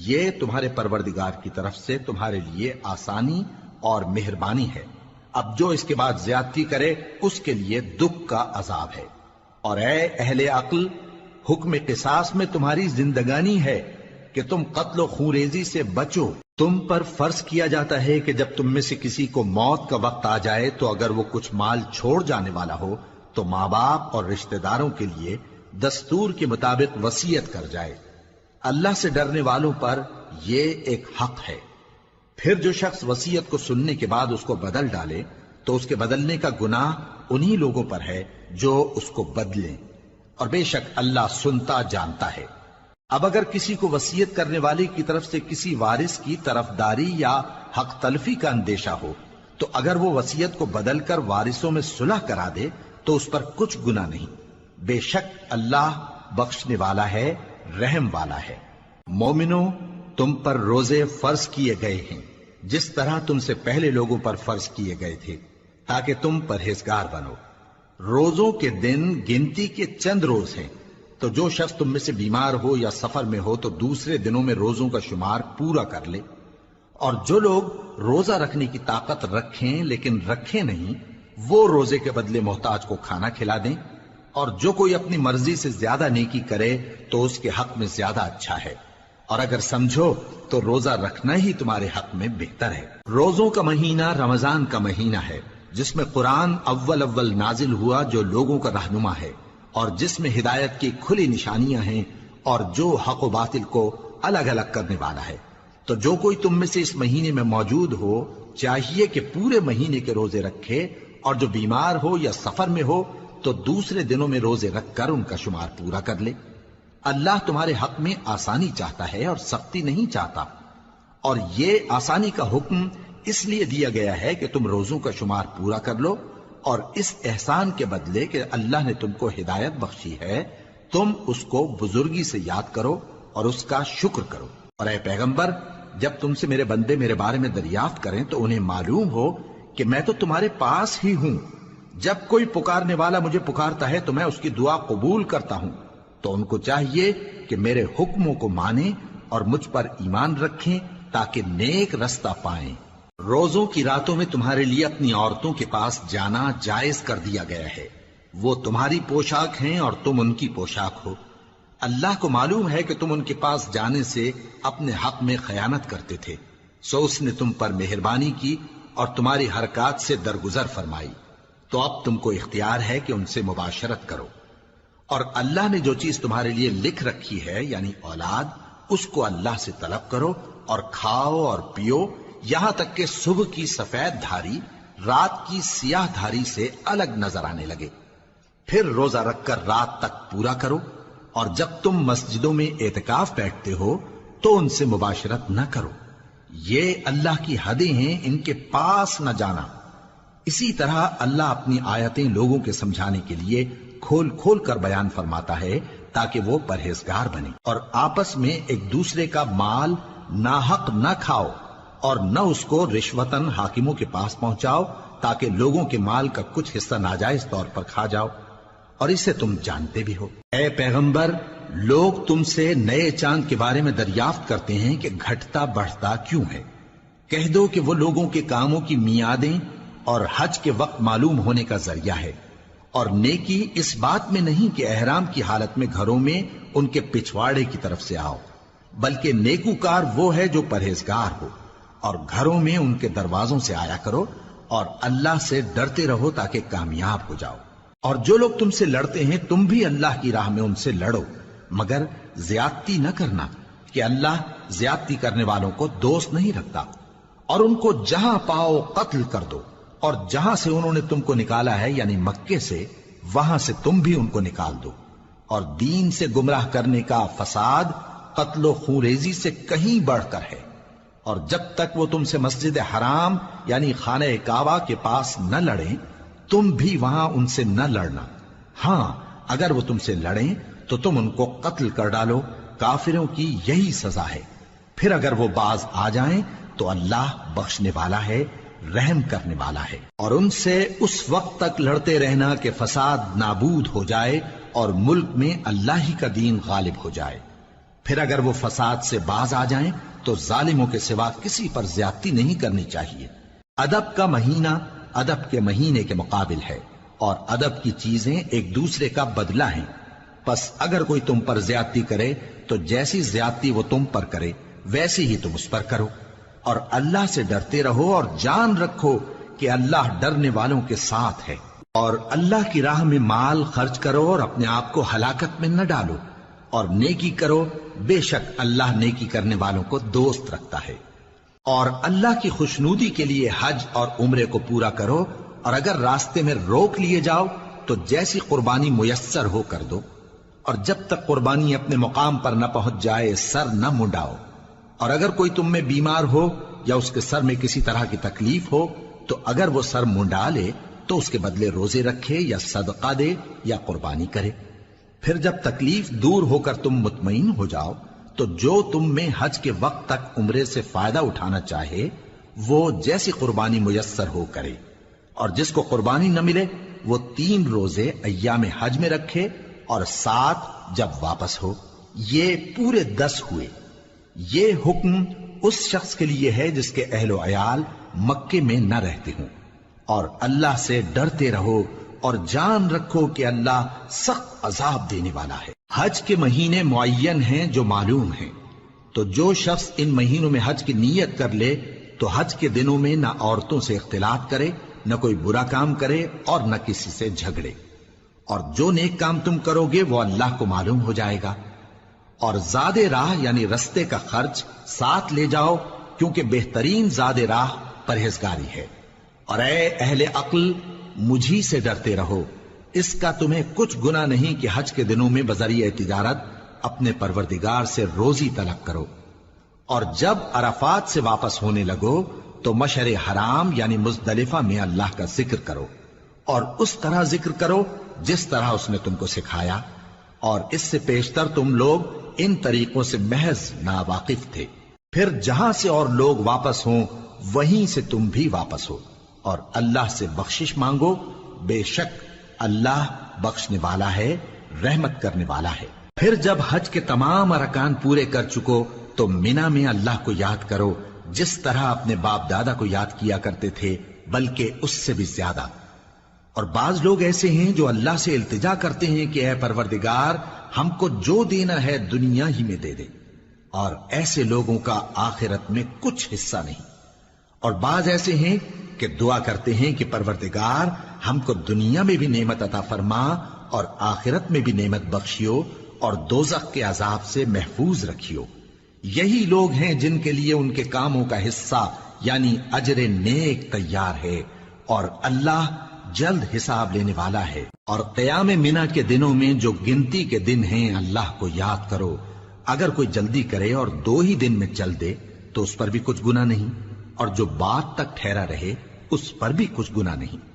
یہ تمہارے پروردگار کی طرف سے تمہارے لیے آسانی اور مہربانی ہے۔ اب جو اس کے بعد زیادتی کرے اس کے لیے دکھ کا عذاب ہے۔ اور اے اہل عقل، حکم قصاص میں تمہاری زندگانی ہے کہ تم قتل و خونریزی سے بچو۔ تم پر فرض کیا جاتا ہے کہ جب تم میں سے کسی کو موت کا وقت آ جائے تو اگر وہ کچھ مال چھوڑ جانے والا ہو تو ماں باپ اور رشتہ داروں کے لیے دستور کے مطابق وصیت کر جائے۔ اللہ سے ڈرنے والوں پر یہ ایک حق ہے۔ پھر جو شخص وصیت کو سننے کے بعد اس کو بدل ڈالے تو اس کے بدلنے کا گناہ انہی لوگوں پر ہے جو اس کو بدلیں، اور بے شک اللہ سنتا جانتا ہے۔ اب اگر کسی کو وصیت کرنے والے کی طرف سے کسی وارث کی طرفداری یا حق تلفی کا اندیشہ ہو تو اگر وہ وصیت کو بدل کر وارثوں میں صلح کرا دے تو اس پر کچھ گناہ نہیں، بے شک اللہ بخشنے والا ہے، رحم والا ہے۔ مومنوں، تم پر روزے فرض کیے گئے ہیں جس طرح تم سے پہلے لوگوں پر فرض کیے گئے تھے تاکہ تم پرہیزگار بنو۔ روزوں کے دن گنتی کے چند روز ہیں، تو جو شخص تم میں سے بیمار ہو یا سفر میں ہو تو دوسرے دنوں میں روزوں کا شمار پورا کر لے۔ اور جو لوگ روزہ رکھنے کی طاقت رکھیں لیکن رکھیں نہیں، وہ روزے کے بدلے محتاج کو کھانا کھلا دیں۔ اور جو کوئی اپنی مرضی سے زیادہ نیکی کرے تو اس کے حق میں زیادہ اچھا ہے، اور اگر سمجھو تو روزہ رکھنا ہی تمہارے حق میں بہتر ہے۔ روزوں کا مہینہ رمضان کا مہینہ ہے جس میں قرآن اول نازل ہوا جو لوگوں کا رہنما ہے اور جس میں ہدایت کی کھلی نشانیاں ہیں اور جو حق و باطل کو الگ الگ کرنے والا ہے۔ تو جو کوئی تم میں سے اس مہینے میں موجود ہو چاہیے کہ پورے مہینے کے روزے رکھے، اور جو بیمار ہو یا سفر میں ہو تو دوسرے دنوں میں روزے رکھ کر ان کا شمار پورا کر لے۔ اللہ تمہارے حق میں آسانی چاہتا ہے اور سختی نہیں چاہتا، اور یہ آسانی کا حکم اس لیے دیا گیا ہے کہ تم روزوں کا شمار پورا کر لو، اور اس احسان کے بدلے کہ اللہ نے تم کو ہدایت بخشی ہے تم اس کو بزرگی سے یاد کرو اور اس کا شکر کرو۔ اور اے پیغمبر، جب تم سے میرے بندے میرے بارے میں دریافت کریں تو انہیں معلوم ہو کہ میں تو تمہارے پاس ہی ہوں۔ جب کوئی پکارنے والا مجھے پکارتا ہے تو میں اس کی دعا قبول کرتا ہوں، تو ان کو چاہیے کہ میرے حکموں کو مانیں اور مجھ پر ایمان رکھیں تاکہ نیک رستہ پائیں۔ روزوں کی راتوں میں تمہارے لیے اپنی عورتوں کے پاس جانا جائز کر دیا گیا ہے، وہ تمہاری پوشاک ہیں اور تم ان کی پوشاک ہو۔ اللہ کو معلوم ہے کہ تم ان کے پاس جانے سے اپنے حق میں خیانت کرتے تھے، سو اس نے تم پر مہربانی کی اور تمہاری حرکات سے درگزر فرمائی، تو اب تم کو اختیار ہے کہ ان سے مباشرت کرو۔ اور اللہ نے جو چیز تمہارے لیے لکھ رکھی ہے یعنی اولاد، اس کو اللہ سے طلب کرو اور کھاؤ اور پیو یہاں تک کہ صبح کی سفید دھاری رات کی سیاہ دھاری سے الگ نظر آنے لگے، پھر روزہ رکھ کر رات تک پورا کرو۔ اور جب تم مسجدوں میں اعتکاف بیٹھتے ہو تو ان سے مباشرت نہ کرو، یہ اللہ کی حدیں ہیں، ان کے پاس نہ جانا۔ اسی طرح اللہ اپنی آیتیں لوگوں کے سمجھانے کے لیے کھول کھول کر بیان فرماتا ہے تاکہ وہ پرہیزگار بنے۔ اور آپس میں ایک دوسرے کا مال ناحق نہ کھاؤ اور نہ اس کو رشوتاً حاکموں کے پاس پہنچاؤ تاکہ لوگوں کے مال کا کچھ حصہ ناجائز طور پر کھا جاؤ، اور اسے تم جانتے بھی ہو۔ اے پیغمبر، لوگ تم سے نئے چاند کے بارے میں دریافت کرتے ہیں کہ گھٹتا بڑھتا کیوں ہے۔ کہہ دو کہ وہ لوگوں کے کاموں کی میعادیں اور حج کے وقت معلوم ہونے کا ذریعہ ہے، اور نیکی اس بات میں نہیں کہ احرام کی حالت میں گھروں میں ان کے پچھواڑے کی طرف سے آؤ، بلکہ نیکوکار وہ ہے جو پرہیزگار ہو، اور گھروں میں ان کے دروازوں سے آیا کرو اور اللہ سے ڈرتے رہو تاکہ کامیاب ہو جاؤ۔ اور جو لوگ تم سے لڑتے ہیں تم بھی اللہ کی راہ میں ان سے لڑو، مگر زیادتی نہ کرنا کہ اللہ زیادتی کرنے والوں کو دوست نہیں رکھتا، اور ان کو جہاں پاؤ قتل کر دو، اور جہاں سے انہوں نے تم کو نکالا ہے یعنی مکے سے، وہاں سے تم بھی ان کو نکال دو۔ اور دین سے گمراہ کرنے کا فساد قتل و خونریزی سے کہیں بڑھ کر ہے، اور جب تک وہ تم سے مسجد حرام یعنی خانہ کعبہ کے پاس نہ لڑیں تم بھی وہاں ان سے نہ لڑنا۔ ہاں اگر وہ تم سے لڑیں تو تم ان کو قتل کر ڈالو، کافروں کی یہی سزا ہے۔ پھر اگر وہ باز آ جائیں تو اللہ بخشنے والا ہے، رحم کرنے والا ہے۔ اور ان سے اس وقت تک لڑتے رہنا کہ فساد نابود ہو جائے اور ملک میں اللہ ہی کا دین غالب ہو جائے۔ پھر اگر وہ فساد سے باز آ جائیں تو ظالموں کے سوا کسی پر زیادتی نہیں کرنی چاہیے۔ ادب کا مہینہ ادب کے مہینے کے مقابل ہے، اور ادب کی چیزیں ایک دوسرے کا بدلہ ہیں۔ پس اگر کوئی تم پر زیادتی کرے تو جیسی زیادتی وہ تم پر کرے ویسی ہی تم اس پر کرو، اور اللہ سے ڈرتے رہو اور جان رکھو کہ اللہ ڈرنے والوں کے ساتھ ہے۔ اور اللہ کی راہ میں مال خرچ کرو اور اپنے آپ کو ہلاکت میں نہ ڈالو، اور نیکی کرو، بے شک اللہ نیکی کرنے والوں کو دوست رکھتا ہے۔ اور اللہ کی خوشنودی کے لیے حج اور عمرے کو پورا کرو، اور اگر راستے میں روک لیے جاؤ تو جیسی قربانی میسر ہو کر دو، اور جب تک قربانی اپنے مقام پر نہ پہنچ جائے سر نہ منڈاؤ۔ اور اگر کوئی تم میں بیمار ہو یا اس کے سر میں کسی طرح کی تکلیف ہو تو اگر وہ سر منڈا لے تو اس کے بدلے روزے رکھے یا صدقہ دے یا قربانی کرے۔ پھر جب تکلیف دور ہو کر تم مطمئن ہو جاؤ تو جو تم میں حج کے وقت تک عمرے سے فائدہ اٹھانا چاہے وہ جیسی قربانی میسر ہو کرے، اور جس کو قربانی نہ ملے وہ 3 روزے ایام حج میں رکھے اور 7 جب واپس ہو، یہ پورے 10 ہوئے۔ یہ حکم اس شخص کے لیے ہے جس کے اہل و عیال مکے میں نہ رہتے ہوں۔ اور اللہ سے ڈرتے رہو اور جان رکھو کہ اللہ سخت عذاب دینے والا ہے۔ حج کے مہینے معین ہیں جو معلوم ہیں، تو جو شخص ان مہینوں میں حج کی نیت کر لے تو حج کے دنوں میں نہ عورتوں سے اختلاط کرے، نہ کوئی برا کام کرے اور نہ کسی سے جھگڑے۔ اور جو نیک کام تم کرو گے وہ اللہ کو معلوم ہو جائے گا۔ اور زاد راہ یعنی رستے کا خرچ ساتھ لے جاؤ، کیونکہ بہترین زاد راہ پرہیزگاری ہے۔ اور اے اہل عقل مجھی سے ڈرتے رہو، اس کا تمہیں کچھ گناہ نہیں کہ حج کے دنوں میں بذریعہ تجارت اپنے پروردگار سے روزی طلب کرو۔ اور جب عرفات سے واپس ہونے لگو تو مشعر حرام یعنی مزدلفہ میں اللہ کا ذکر کرو، اور اس طرح ذکر کرو جس طرح اس نے تم کو سکھایا، اور اس سے پیشتر تم لوگ ان طریقوں سے محض ناواقف تھے۔ پھر جہاں سے اور لوگ واپس ہوں وہیں سے تم بھی واپس ہو، اور اللہ سے بخشش مانگو، بے شک اللہ بخشنے والا ہے، رحمت کرنے والا ہے۔ پھر جب حج کے تمام ارکان پورے کر چکو تو مینا میں اللہ کو یاد کرو جس طرح اپنے باپ دادا کو یاد کیا کرتے تھے، بلکہ اس سے بھی زیادہ۔ اور بعض لوگ ایسے ہیں جو اللہ سے التجا کرتے ہیں کہ اے پروردگار ہم کو جو دینا ہے دنیا ہی میں دے دے، اور ایسے لوگوں کا آخرت میں کچھ حصہ نہیں۔ اور بعض ایسے ہیں کہ دعا کرتے ہیں کہ پروردگار ہم کو دنیا میں بھی نعمت عطا فرما اور آخرت میں بھی نعمت بخشیو اور دوزخ کے عذاب سے محفوظ رکھیو۔ یہی لوگ ہیں جن کے لیے ان کے کاموں کا حصہ یعنی اجر نیک تیار ہے، اور اللہ جلد حساب لینے والا ہے۔ اور قیام منا کے دنوں میں جو گنتی کے دن ہیں اللہ کو یاد کرو، اگر کوئی جلدی کرے اور 2 ہی دن میں چل دے تو اس پر بھی کچھ گناہ نہیں، اور جو بات تک ٹھہرا رہے اس پر بھی کچھ گناہ نہیں۔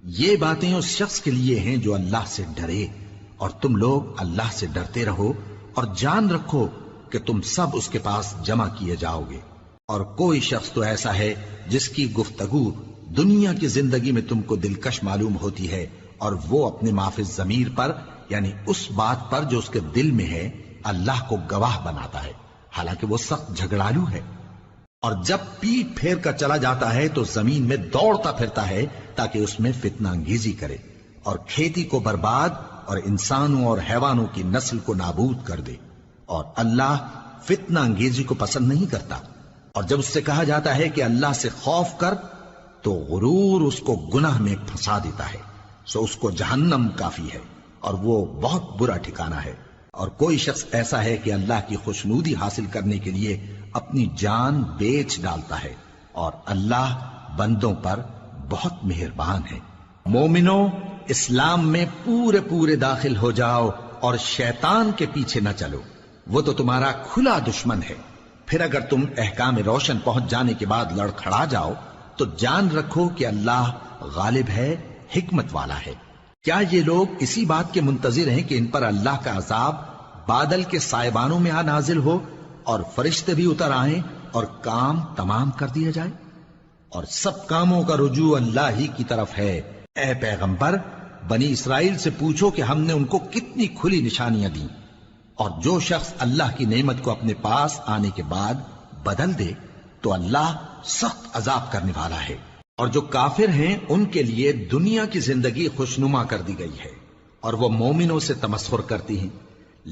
یہ باتیں اس شخص کے لیے ہیں جو اللہ سے ڈرے، اور تم لوگ اللہ سے ڈرتے رہو اور جان رکھو کہ تم سب اس کے پاس جمع کیے جاؤ گے۔ اور کوئی شخص تو ایسا ہے جس کی گفتگو دنیا کی زندگی میں تم کو دلکش معلوم ہوتی ہے، اور وہ اپنے معافی ضمیر پر یعنی اس بات پر جو اس کے دل میں ہے اللہ کو گواہ بناتا ہے، حالانکہ وہ سخت جھگڑالو ہے۔ اور جب پیٹ پھیر کر چلا جاتا ہے تو زمین میں دوڑتا پھرتا ہے تاکہ اس میں فتنہ انگیزی کرے اور کھیتی کو برباد اور انسانوں اور حیوانوں کی نسل کو نابود کر دے، اور اللہ فتنہ انگیزی کو پسند نہیں کرتا۔ اور جب اس سے کہا جاتا ہے کہ اللہ سے خوف کر تو غرور اس کو گناہ میں پھنسا دیتا ہے، سو اس کو جہنم کافی ہے اور وہ بہت برا ٹھکانہ ہے۔ اور کوئی شخص ایسا ہے کہ اللہ کی خوشنودی حاصل کرنے کے لیے اپنی جان بیچ ڈالتا ہے، اور اللہ بندوں پر بہت مہربان ہے۔ مومنو، اسلام میں پورے پورے داخل ہو جاؤ اور شیطان کے پیچھے نہ چلو، وہ تو تمہارا کھلا دشمن ہے۔ پھر اگر تم احکام روشن پہنچ جانے کے بعد لڑکھڑا جاؤ تو جان رکھو کہ اللہ غالب ہے، حکمت والا ہے۔ کیا یہ لوگ اسی بات کے منتظر ہیں کہ ان پر اللہ کا عذاب بادل کے سائبانوں میں نازل ہو اور فرشتے بھی اتر آئیں اور کام تمام کر دیا جائے؟ اور سب کاموں کا رجوع اللہ ہی کی طرف ہے۔ اے پیغمبر، بنی اسرائیل سے پوچھو کہ ہم نے ان کو کتنی کھلی نشانیاں دیں، اور جو شخص اللہ کی نعمت کو اپنے پاس آنے کے بعد بدل دے تو اللہ سخت عذاب کرنے والا ہے۔ اور جو کافر ہیں ان کے لیے دنیا کی زندگی خوشنما کر دی گئی ہے، اور وہ مومنوں سے تمسخر کرتی ہیں،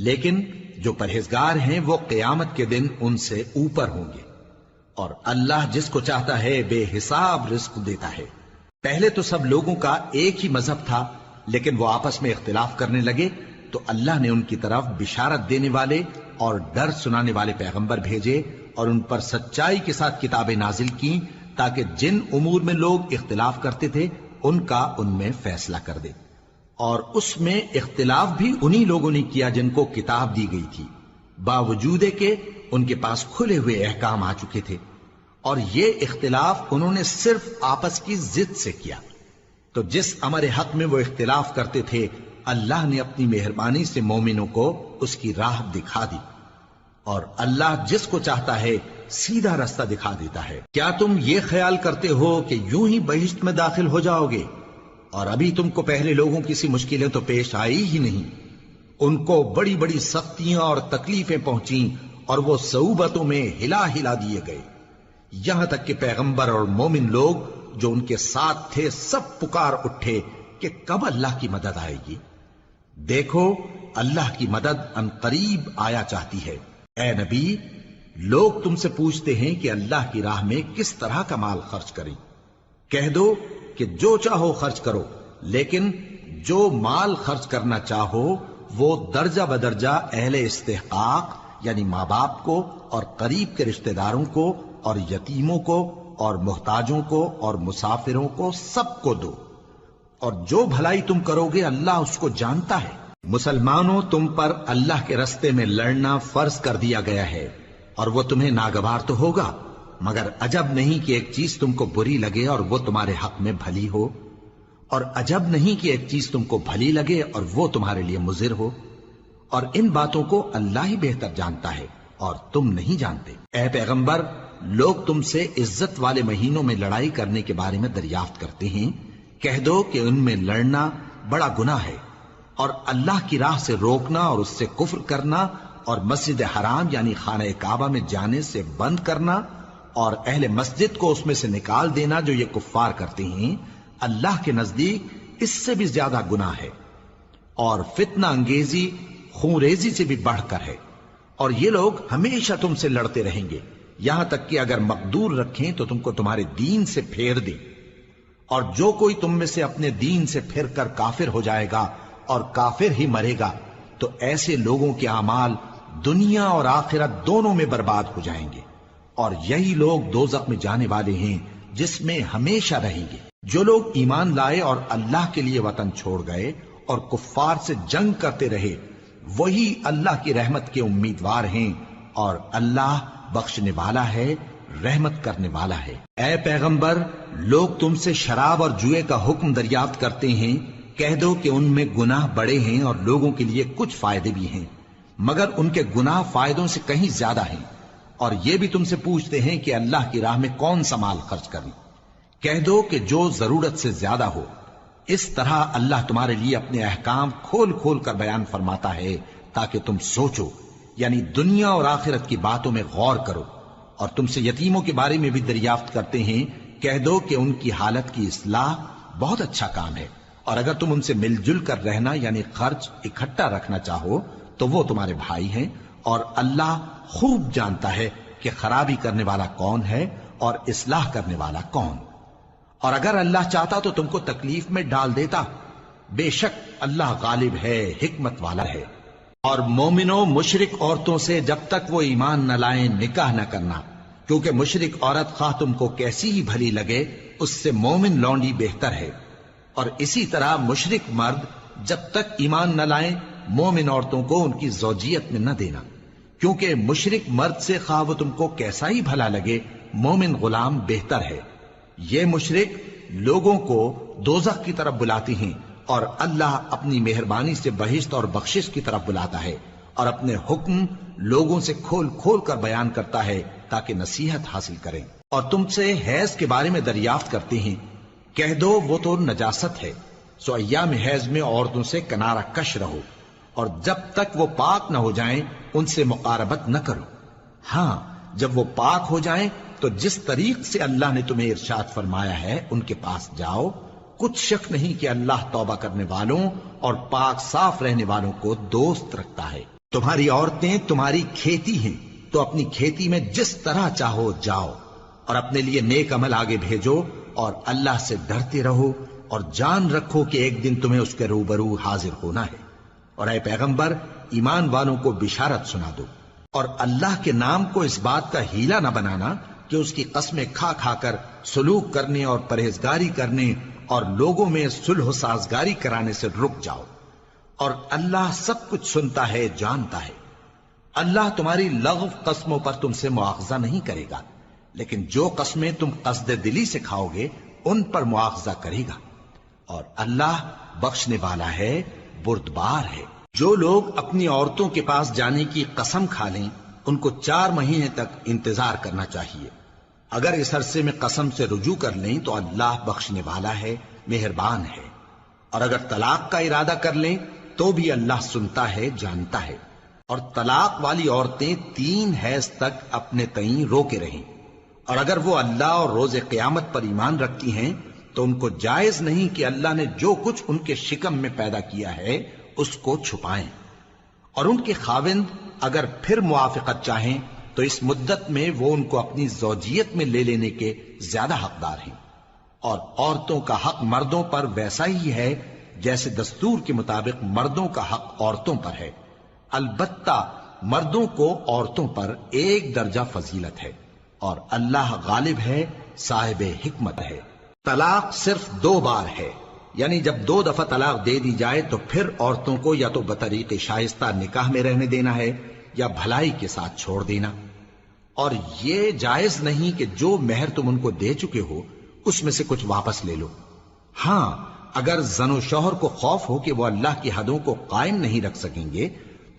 لیکن جو پرہیزگار ہیں وہ قیامت کے دن ان سے اوپر ہوں گے۔ اور اللہ جس کو چاہتا ہے بے حساب رزق دیتا ہے۔ پہلے تو سب لوگوں کا ایک ہی مذہب تھا، لیکن وہ آپس میں اختلاف کرنے لگے تو اللہ نے ان کی طرف بشارت دینے والے اور ڈر سنانے والے پیغمبر بھیجے، اور ان پر سچائی کے ساتھ کتابیں نازل کی، تاکہ جن امور میں لوگ اختلاف کرتے تھے ان کا ان میں فیصلہ کر دے۔ اور اس میں اختلاف بھی انہی لوگوں نے کیا جن کو کتاب دی گئی تھی، باوجود کہ ان کے پاس کھلے ہوئے احکام آ چکے تھے، اور یہ اختلاف انہوں نے صرف آپس کی ضد سے کیا۔ تو جس امر حق میں وہ اختلاف کرتے تھے اللہ نے اپنی مہربانی سے مومنوں کو اس کی راہ دکھا دی، اور اللہ جس کو چاہتا ہے سیدھا رستہ دکھا دیتا ہے۔ کیا تم یہ خیال کرتے ہو کہ یوں ہی بہشت میں داخل ہو جاؤ گے، اور ابھی تم کو پہلے لوگوں کی سی مشکلیں تو پیش آئی ہی نہیں؟ ان کو بڑی بڑی سختیاں اور تکلیفیں پہنچیں، اور وہ صعوبتوں میں ہلا ہلا دیے گئے، یہاں تک کہ پیغمبر اور مومن لوگ جو ان کے ساتھ تھے سب پکار اٹھے کہ کب اللہ کی مدد آئے گی۔ دیکھو اللہ کی مدد ان قریب آیا چاہتی ہے۔ اے نبی، لوگ تم سے پوچھتے ہیں کہ اللہ کی راہ میں کس طرح کا مال خرچ کریں۔ کہہ دو کہ جو چاہو خرچ کرو، لیکن جو مال خرچ کرنا چاہو وہ درجہ بدرجہ اہل استحقاق یعنی ماں باپ کو اور قریب کے رشتہ داروں کو اور یتیموں کو اور محتاجوں کو اور مسافروں کو سب کو دو، اور جو بھلائی تم کرو گے اللہ اس کو جانتا ہے۔ مسلمانوں، تم پر اللہ کے رستے میں لڑنا فرض کر دیا گیا ہے، اور وہ تمہیں ناگوار تو ہوگا، مگر عجب نہیں کہ ایک چیز تم کو بری لگے اور وہ تمہارے حق میں بھلی ہو، اور عجب نہیں کہ ایک چیز تم کو بھلی لگے اور وہ تمہارے لیے مضر ہو، اور ان باتوں کو اللہ ہی بہتر جانتا ہے اور تم نہیں جانتے۔ اے پیغمبر، لوگ تم سے عزت والے مہینوں میں لڑائی کرنے کے بارے میں دریافت کرتے ہیں، کہہ دو کہ ان میں لڑنا بڑا گناہ ہے، اور اللہ کی راہ سے روکنا اور اس سے کفر کرنا اور مسجد حرام یعنی خانہ کعبہ میں جانے سے بند کرنا اور اہل مسجد کو اس میں سے نکال دینا جو یہ کفار کرتے ہیں، اللہ کے نزدیک اس سے بھی زیادہ گناہ ہے، اور فتنہ انگیزی خونریزی سے بھی بڑھ کر ہے۔ اور یہ لوگ ہمیشہ تم سے لڑتے رہیں گے، یہاں تک کہ اگر مقدور رکھیں تو تم کو تمہارے دین سے پھیر دیں، اور جو کوئی تم میں سے اپنے دین سے پھر کر کافر ہو جائے گا اور کافر ہی مرے گا تو ایسے لوگوں کے اعمال دنیا اور آخرت دونوں میں برباد ہو جائیں گے، اور یہی لوگ دوزخ میں جانے والے ہیں جس میں ہمیشہ رہیں گے۔ جو لوگ ایمان لائے اور اللہ کے لیے وطن چھوڑ گئے اور کفار سے جنگ کرتے رہے وہی اللہ کی رحمت کے امیدوار ہیں، اور اللہ بخشنے والا ہے، رحمت کرنے والا ہے۔ اے پیغمبر، لوگ تم سے شراب اور جوئے کا حکم دریافت کرتے ہیں، کہہ دو کہ ان میں گناہ بڑے ہیں اور لوگوں کے لیے کچھ فائدے بھی ہیں، مگر ان کے گناہ فائدوں سے کہیں زیادہ ہیں۔ اور یہ بھی تم سے پوچھتے ہیں کہ اللہ کی راہ میں کون سا مال خرچ کریں، کہہ دو کہ جو ضرورت سے زیادہ ہو۔ اس طرح اللہ تمہارے لیے اپنے احکام کھول کھول کر بیان فرماتا ہے تاکہ تم سوچو، یعنی دنیا اور آخرت کی باتوں میں غور کرو۔ اور تم سے یتیموں کے بارے میں بھی دریافت کرتے ہیں، کہہ دو کہ ان کی حالت کی اصلاح بہت اچھا کام ہے، اور اگر تم ان سے مل جل کر رہنا یعنی خرچ اکٹھا رکھنا چاہو تو وہ تمہارے بھائی ہیں، اور اللہ خوب جانتا ہے کہ خرابی کرنے والا کون ہے اور اصلاح کرنے والا کون۔ اور اگر اللہ چاہتا تو تم کو تکلیف میں ڈال دیتا، بے شک اللہ غالب ہے، حکمت والا ہے۔ اور مومنوں مشرک عورتوں سے جب تک وہ ایمان نہ لائیں نکاح نہ کرنا، کیونکہ مشرک عورت خواہ تم کو کیسی ہی بھلی لگے اس سے مومن لونڈی بہتر ہے۔ اور اسی طرح مشرک مرد جب تک ایمان نہ لائیں مومن عورتوں کو ان کی زوجیت میں نہ دینا، کیونکہ مشرک مرد سے خواہ وہ تم کو کیسا ہی بھلا لگے مومن غلام بہتر ہے۔ یہ مشرک لوگوں کو دوزخ کی طرف بلاتی ہیں، اور اللہ اپنی مہربانی سے بہشت اور بخشش کی طرف بلاتا ہے، اور اپنے حکم لوگوں سے کھول کھول کر بیان کرتا ہے تاکہ نصیحت حاصل کریں۔ اور تم سے حیض کے بارے میں دریافت کرتے ہیں، کہہ دو وہ تو نجاست ہے، سو ایام حیض میں عورتوں سے کنارہ کش رہو، اور جب تک وہ پاک نہ ہو جائیں ان سے مقاربت نہ کرو۔ ہاں جب وہ پاک ہو جائیں تو جس طریق سے اللہ نے تمہیں ارشاد فرمایا ہے ان کے پاس جاؤ، کچھ شک نہیں کہ اللہ توبہ کرنے والوں اور پاک صاف رہنے والوں کو دوست رکھتا ہے۔ تمہاری عورتیں تمہاری کھیتی ہیں، تو اپنی کھیتی میں جس طرح چاہو جاؤ، اور اپنے لیے نیک عمل آگے بھیجو، اور اللہ سے ڈرتے رہو، اور جان رکھو کہ ایک دن تمہیں اس کے روبرو حاضر ہونا ہے۔ اور اے پیغمبر ایمان والوں کو بشارت سنا دو، اور اللہ کے نام کو اس بات کا ہیلا نہ بنانا کہ اس کی قسمیں کھا کھا کر سلوک کرنے اور پرہیزگاری کرنے اور لوگوں میں صلح و سازگاری کرانے سے رک جاؤ، اور اللہ سب کچھ سنتا ہے جانتا ہے۔ اللہ تمہاری لغو قسموں پر تم سے مواخذہ نہیں کرے گا، لیکن جو قسمیں تم قصد دلی سے کھاؤ گے ان پر مواخذہ کرے گا، اور اللہ بخشنے والا ہے بردبار ہے۔ جو لوگ اپنی عورتوں کے پاس جانے کی قسم کھا لیں ان کو 4 مہینے تک انتظار کرنا چاہیے۔ اگر اس عرصے میں قسم سے رجوع کر لیں تو اللہ بخشنے والا ہے، مہربان ہے، اور اگر طلاق کا ارادہ کر لیں تو بھی اللہ سنتا ہے جانتا ہے۔ اور طلاق والی عورتیں 3 حیض تک اپنے تئیں روکے رہیں، اور اگر وہ اللہ اور روز قیامت پر ایمان رکھتی ہیں تو ان کو جائز نہیں کہ اللہ نے جو کچھ ان کے شکم میں پیدا کیا ہے اس کو چھپائیں، اور ان کے خاوند اگر پھر موافقت چاہیں تو اس مدت میں وہ ان کو اپنی زوجیت میں لے لینے کے زیادہ حقدار ہیں۔ اور عورتوں کا حق مردوں پر ویسا ہی ہے جیسے دستور کے مطابق مردوں کا حق عورتوں پر ہے، البتہ مردوں کو عورتوں پر 1 درجہ فضیلت ہے، اور اللہ غالب ہے، صاحب حکمت ہے۔ طلاق صرف 2 بار ہے، یعنی جب 2 دفعہ طلاق دے دی جائے تو پھر عورتوں کو یا تو بطریق شائستہ نکاح میں رہنے دینا ہے یا بھلائی کے ساتھ چھوڑ دینا، اور یہ جائز نہیں کہ جو مہر تم ان کو دے چکے ہو اس میں سے کچھ واپس لے لو۔ ہاں اگر زن و شوہر کو خوف ہو کہ وہ اللہ کی حدوں کو قائم نہیں رکھ سکیں گے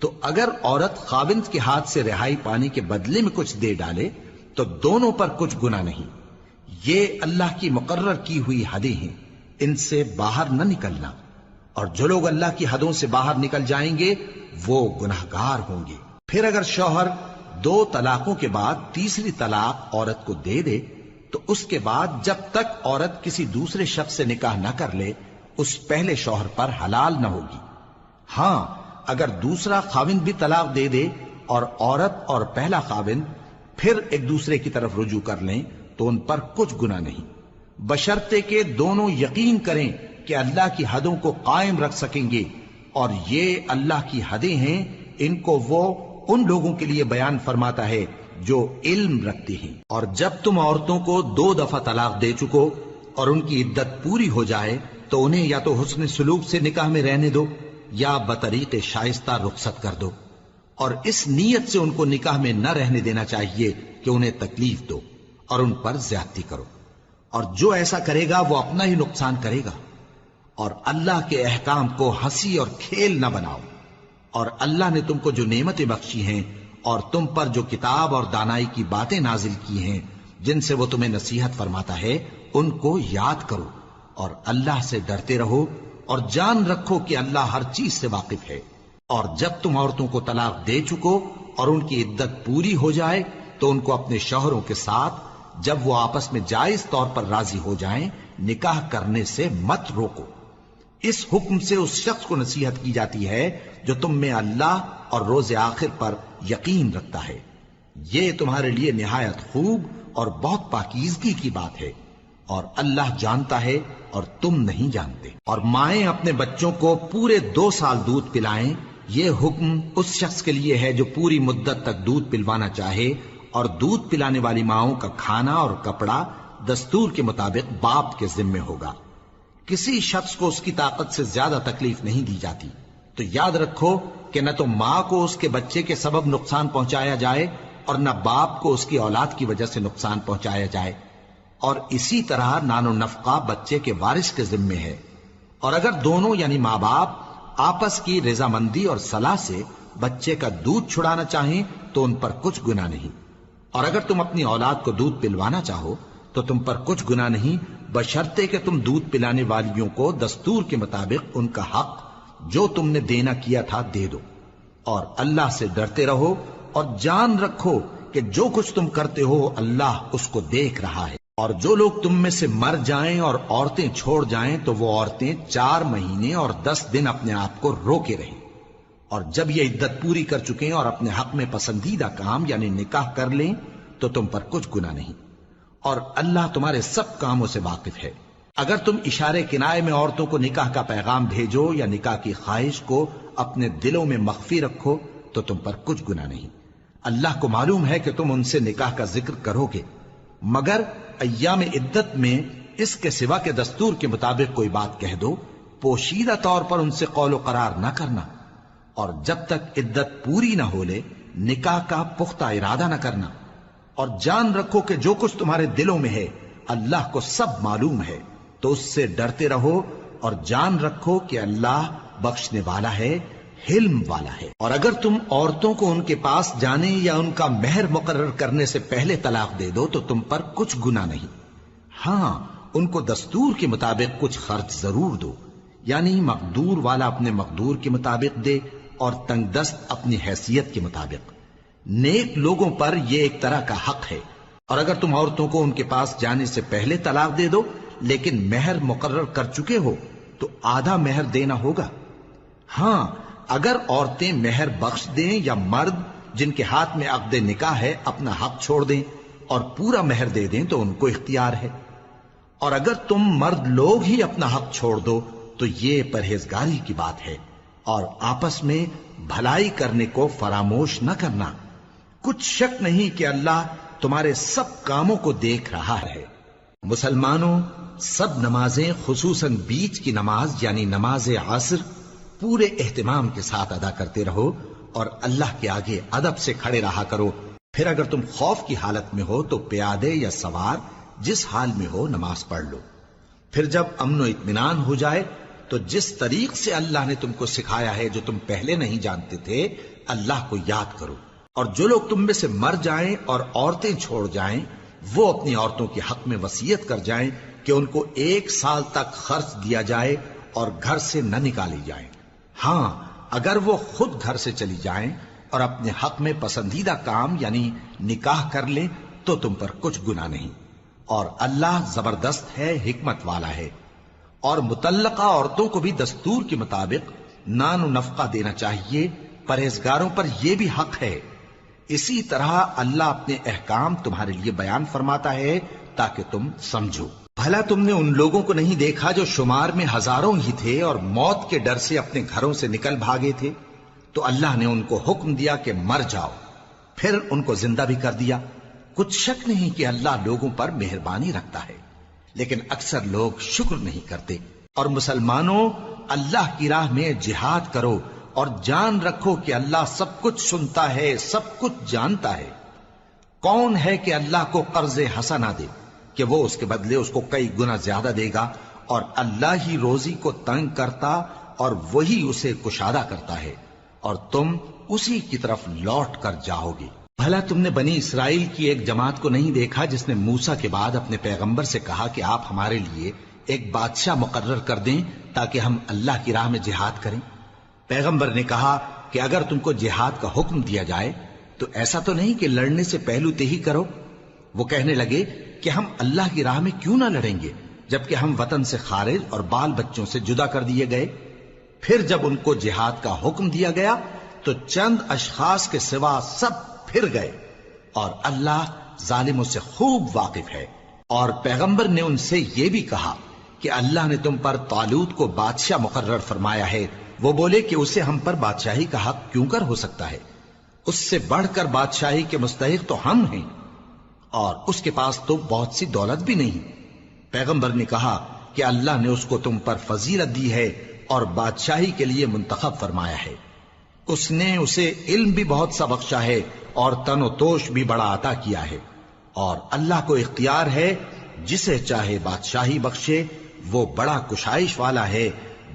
تو اگر عورت خاوند کے ہاتھ سے رہائی پانے کے بدلے میں کچھ دے ڈالے تو دونوں پر کچھ گناہ نہیں۔ یہ اللہ کی مقرر کی ہوئی حدیں ہیں، ان سے باہر نہ نکلنا، اور جو لوگ اللہ کی حدوں سے باہر نکل جائیں گے وہ گناہگار ہوں گے۔ پھر اگر شوہر 2 طلاقوں کے بعد تیسری طلاق عورت کو دے دے تو اس کے بعد جب تک عورت کسی دوسرے شخص سے نکاح نہ کر لے اس پہلے شوہر پر حلال نہ ہوگی۔ ہاں اگر دوسرا خاوند بھی طلاق دے دے اور عورت اور پہلا خاوند پھر ایک دوسرے کی طرف رجوع کر لیں تو ان پر کچھ گناہ نہیں، بشرطے کہ دونوں یقین کریں کہ اللہ کی حدوں کو قائم رکھ سکیں گے، اور یہ اللہ کی حدیں ہیں، ان کو وہ ان لوگوں کے لیے بیان فرماتا ہے جو علم رکھتے ہیں۔ اور جب تم عورتوں کو 2 دفعہ طلاق دے چکو اور ان کی عدت پوری ہو جائے تو انہیں یا تو حسن سلوک سے نکاح میں رہنے دو یا بطریق شائستہ رخصت کر دو، اور اس نیت سے ان کو نکاح میں نہ رہنے دینا چاہیے کہ انہیں تکلیف دو اور ان پر زیادتی کرو، اور جو ایسا کرے گا وہ اپنا ہی نقصان کرے گا۔ اور اللہ کے احکام کو ہنسی اور کھیل نہ بناؤ، اور اللہ نے تم کو جو نعمتیں بخشی ہیں اور تم پر جو کتاب اور دانائی کی باتیں نازل کی ہیں جن سے وہ تمہیں نصیحت فرماتا ہے ان کو یاد کرو، اور اللہ سے ڈرتے رہو، اور جان رکھو کہ اللہ ہر چیز سے واقف ہے۔ اور جب تم عورتوں کو طلاق دے چکو اور ان کی عدت پوری ہو جائے تو ان کو اپنے شوہروں کے ساتھ جب وہ آپس میں جائز طور پر راضی ہو جائیں نکاح کرنے سے مت روکو۔ اس حکم سے اس شخص کو نصیحت کی جاتی ہے جو تم میں اللہ اور روز آخر پر یقین رکھتا ہے، یہ تمہارے لیے نہایت خوب اور بہت پاکیزگی کی بات ہے، اور اللہ جانتا ہے اور تم نہیں جانتے۔ اور مائیں اپنے بچوں کو پورے 2 سال دودھ پلائیں یہ حکم اس شخص کے لیے ہے جو پوری مدت تک دودھ پلوانا چاہے، اور دودھ پلانے والی ماؤں کا کھانا اور کپڑا دستور کے مطابق باپ کے ذمے ہوگا۔ کسی شخص کو اس کی طاقت سے زیادہ تکلیف نہیں دی جاتی، تو یاد رکھو کہ نہ تو ماں کو اس کے بچے کے سبب نقصان پہنچایا جائے اور نہ باپ کو اس کی اولاد کی وجہ سے نقصان پہنچایا جائے، اور اسی طرح نان و نفقہ بچے کے وارث کے ذمے ہے۔ اور اگر دونوں یعنی ماں باپ آپس کی رضامندی اور صلاح سے بچے کا دودھ چھڑانا چاہیں تو ان پر کچھ گناہ نہیں، اور اگر تم اپنی اولاد کو دودھ پلوانا چاہو تو تم پر کچھ گناہ نہیں، بشرطے کہ تم دودھ پلانے والیوں کو دستور کے مطابق ان کا حق جو تم نے دینا کیا تھا دے دو، اور اللہ سے ڈرتے رہو اور جان رکھو کہ جو کچھ تم کرتے ہو اللہ اس کو دیکھ رہا ہے۔ اور جو لوگ تم میں سے مر جائیں اور عورتیں چھوڑ جائیں تو وہ عورتیں 4 مہینے اور 10 دن اپنے آپ کو روکے رہیں، اور جب یہ عدت پوری کر چکیں اور اپنے حق میں پسندیدہ کام یعنی نکاح کر لیں تو تم پر کچھ گناہ نہیں، اور اللہ تمہارے سب کاموں سے واقف ہے۔ اگر تم اشارے کنائے میں عورتوں کو نکاح کا پیغام بھیجو یا نکاح کی خواہش کو اپنے دلوں میں مخفی رکھو تو تم پر کچھ گناہ نہیں۔ اللہ کو معلوم ہے کہ تم ان سے نکاح کا ذکر کرو گے، مگر ایام عدت میں اس کے سوا کے دستور کے مطابق کوئی بات کہہ دو، پوشیدہ طور پر ان سے قول و قرار نہ کرنا، اور جب تک عدت پوری نہ ہو لے نکاح کا پختہ ارادہ نہ کرنا، اور جان رکھو کہ جو کچھ تمہارے دلوں میں ہے اللہ کو سب معلوم ہے، تو اس سے ڈرتے رہو اور جان رکھو کہ اللہ بخشنے والا ہے، حلم والا ہے۔ اور اگر تم عورتوں کو ان کے پاس جانے یا ان کا مہر مقرر کرنے سے پہلے طلاق دے دو تو تم پر کچھ گناہ نہیں، ہاں ان کو دستور کے مطابق کچھ خرچ ضرور دو، یعنی مقدور والا اپنے مقدور کے مطابق دے اور تنگ دست اپنی حیثیت کے مطابق۔ نیک لوگوں پر یہ ایک طرح کا حق ہے۔ اور اگر تم عورتوں کو ان کے پاس جانے سے پہلے طلاق دے دو لیکن مہر مقرر کر چکے ہو تو آدھا مہر دینا ہوگا۔ ہاں اگر عورتیں مہر بخش دیں یا مرد جن کے ہاتھ میں عقد نکاح ہے اپنا حق چھوڑ دیں اور پورا مہر دے دیں تو ان کو اختیار ہے۔ اور اگر تم مرد لوگ ہی اپنا حق چھوڑ دو تو یہ پرہیزگاری کی بات ہے، اور آپس میں بھلائی کرنے کو فراموش نہ کرنا۔ کچھ شک نہیں کہ اللہ تمہارے سب کاموں کو دیکھ رہا ہے۔ مسلمانوں، سب نمازیں خصوصاً بیچ کی نماز یعنی نماز عصر پورے اہتمام کے ساتھ ادا کرتے رہو اور اللہ کے آگے ادب سے کھڑے رہا کرو۔ پھر اگر تم خوف کی حالت میں ہو تو پیادے یا سوار جس حال میں ہو نماز پڑھ لو۔ پھر جب امن و اطمینان ہو جائے تو جس طریق سے اللہ نے تم کو سکھایا ہے جو تم پہلے نہیں جانتے تھے اللہ کو یاد کرو۔ اور جو لوگ تم میں سے مر جائیں اور عورتیں چھوڑ جائیں وہ اپنی عورتوں کے حق میں وصیت کر جائیں کہ ان کو 1 سال تک خرچ دیا جائے اور گھر سے نہ نکالی جائیں۔ ہاں اگر وہ خود گھر سے چلی جائیں اور اپنے حق میں پسندیدہ کام یعنی نکاح کر لیں تو تم پر کچھ گناہ نہیں، اور اللہ زبردست ہے، حکمت والا ہے۔ اور مطلقہ عورتوں کو بھی دستور کے مطابق نان و نفقہ دینا چاہیے، پرہیزگاروں پر یہ بھی حق ہے۔ اسی طرح اللہ اپنے احکام تمہارے لیے بیان فرماتا ہے تاکہ تم سمجھو۔ بھلا تم نے ان لوگوں کو نہیں دیکھا جو شمار میں ہزاروں ہی تھے اور موت کے ڈر سے اپنے گھروں سے نکل بھاگے تھے؟ تو اللہ نے ان کو حکم دیا کہ مر جاؤ، پھر ان کو زندہ بھی کر دیا۔ کچھ شک نہیں کہ اللہ لوگوں پر مہربانی رکھتا ہے، لیکن اکثر لوگ شکر نہیں کرتے۔ اور مسلمانوں، اللہ کی راہ میں جہاد کرو اور جان رکھو کہ اللہ سب کچھ سنتا ہے، سب کچھ جانتا ہے۔ کون ہے کہ اللہ کو قرض حسنہ دے کہ وہ اس کے بدلے اس کو کئی گنا زیادہ دے گا، اور اللہ ہی روزی کو تنگ کرتا اور وہی اسے کشادہ کرتا ہے، اور تم اسی کی طرف لوٹ کر جاؤ گے۔ بھلا تم نے بنی اسرائیل کی ایک جماعت کو نہیں دیکھا جس نے موسیٰ کے بعد اپنے پیغمبر سے کہا کہ آپ ہمارے لیے ایک بادشاہ مقرر کر دیں تاکہ ہم اللہ کی راہ میں جہاد کریں؟ پیغمبر نے کہا کہ اگر تم کو جہاد کا حکم دیا جائے تو ایسا تو نہیں کہ لڑنے سے پہلو تہی کرو۔ وہ کہنے لگے کہ ہم اللہ کی راہ میں کیوں نہ لڑیں گے جبکہ ہم وطن سے خارج اور بال بچوں سے جدا کر دیے گئے۔ پھر جب ان کو جہاد کا حکم دیا گیا تو چند اشخاص کے سوا سب پھر گئے، اور اللہ ظالموں سے خوب واقف ہے۔ اور پیغمبر نے ان سے یہ بھی کہا کہ اللہ نے تم پر طالوت کو بادشاہ مقرر فرمایا ہے، وہ بولے کہ اسے ہم پر بادشاہی کا حق کیوں کر ہو سکتا ہے؟ اس سے بڑھ کر بادشاہی کے مستحق تو ہم ہیں، اور اس کے پاس تو بہت سی دولت بھی نہیں۔ پیغمبر نے کہا کہ اللہ نے اس کو تم پر فضیلت دی ہے اور بادشاہی کے لیے منتخب فرمایا ہے۔ اس نے اسے علم بھی بہت سا بخشا ہے اور تن و توش بھی بڑا عطا کیا ہے، اور اللہ کو اختیار ہے جسے چاہے بادشاہی بخشے، وہ بڑا کشائش والا ہے،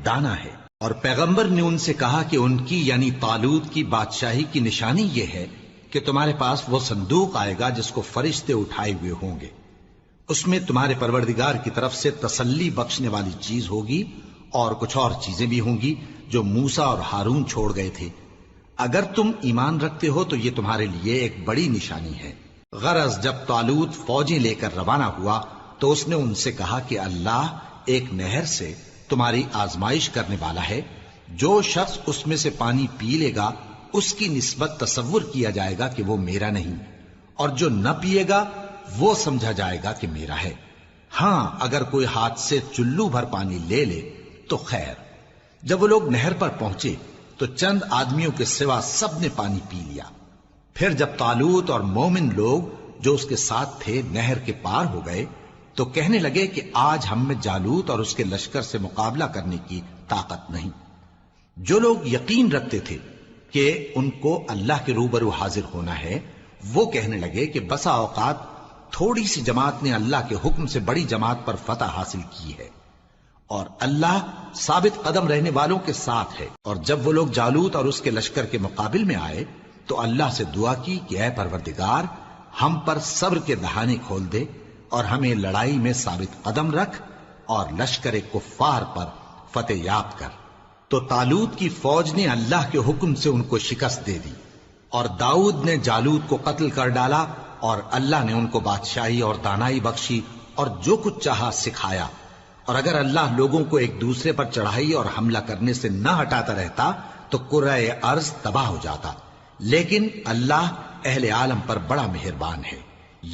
دانا ہے۔ اور پیغمبر نے ان سے کہا کہ ان کی یعنی طالوت کی بادشاہی کی نشانی یہ ہے کہ تمہارے پاس وہ صندوق آئے گا جس کو فرشتے اٹھائے ہوئے ہوں گے، اس میں تمہارے پروردگار کی طرف سے تسلی بخشنے والی چیز ہوگی اور کچھ اور چیزیں بھی ہوں گی جو موسیٰ اور ہارون چھوڑ گئے تھے۔ اگر تم ایمان رکھتے ہو تو یہ تمہارے لیے ایک بڑی نشانی ہے۔ غرض جب طالوت فوجیں لے کر روانہ ہوا تو اس نے ان سے کہا کہ اللہ ایک نہر سے تمہاری آزمائش کرنے والا ہے، جو شخص اس میں سے پانی پی لے گا اس کی نسبت تصور کیا جائے گا کہ وہ میرا نہیں، اور جو نہ پیے گا وہ سمجھا جائے گا کہ میرا ہے۔ ہاں اگر کوئی ہاتھ سے چلو بھر پانی لے لے تو خیر۔ جب وہ لوگ نہر پر پہنچے تو چند آدمیوں کے سوا سب نے پانی پی لیا۔ پھر جب طالوت اور مومن لوگ جو اس کے ساتھ تھے نہر کے پار ہو گئے تو کہنے لگے کہ آج ہم میں جالوت اور اس کے لشکر سے مقابلہ کرنے کی طاقت نہیں۔ جو لوگ یقین رکھتے تھے کہ ان کو اللہ کے روبرو حاضر ہونا ہے، وہ کہنے لگے کہ بسا اوقات تھوڑی سی جماعت نے اللہ کے حکم سے بڑی جماعت پر فتح حاصل کی ہے، اور اللہ ثابت قدم رہنے والوں کے ساتھ ہے۔ اور جب وہ لوگ جالوت اور اس کے لشکر کے مقابل میں آئے تو اللہ سے دعا کی کہ اے پروردگار، ہم پر صبر کے دہانے کھول دے اور ہمیں لڑائی میں ثابت قدم رکھ اور لشکر کفار پر فتح یاب کر۔ تو طالوت کی فوج نے اللہ کے حکم سے ان کو شکست دے دی، اور داؤد نے جالوت کو قتل کر ڈالا، اور اللہ نے ان کو بادشاہی اور دانائی بخشی اور جو کچھ چاہا سکھایا۔ اور اگر اللہ لوگوں کو ایک دوسرے پر چڑھائی اور حملہ کرنے سے نہ ہٹاتا رہتا تو کرۂ ارض تباہ ہو جاتا، لیکن اللہ اہل عالم پر بڑا مہربان ہے۔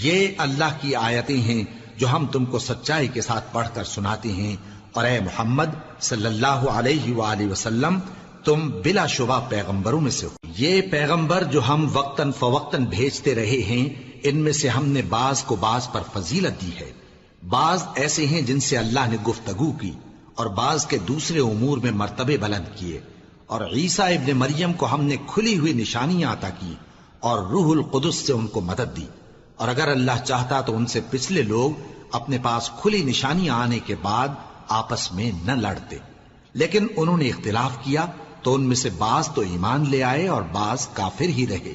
یہ اللہ کی آیتیں ہیں جو ہم تم کو سچائی کے ساتھ پڑھ کر سناتے ہیں، اور اے محمد صلی اللہ علیہ وآلہ وسلم تم بلا شبہ پیغمبروں میں سے ہو۔ یہ پیغمبر جو ہم وقتاً فوقتاً بھیجتے رہے ہیں، ان میں سے ہم نے بعض کو بعض پر فضیلت دی ہے۔ بعض ایسے ہیں جن سے اللہ نے گفتگو کی، اور بعض کے دوسرے امور میں مرتبے بلند کیے۔ اور عیسیٰ ابن مریم کو ہم نے کھلی ہوئی نشانیاں عطا کی اور روح القدس سے ان کو مدد دی، اور اگر اللہ چاہتا تو ان سے پچھلے لوگ اپنے پاس کھلی نشانیاں آنے کے بعد آپس میں نہ لڑتے، لیکن انہوں نے اختلاف کیا تو ان میں سے بعض تو ایمان لے آئے اور بعض کافر ہی رہے۔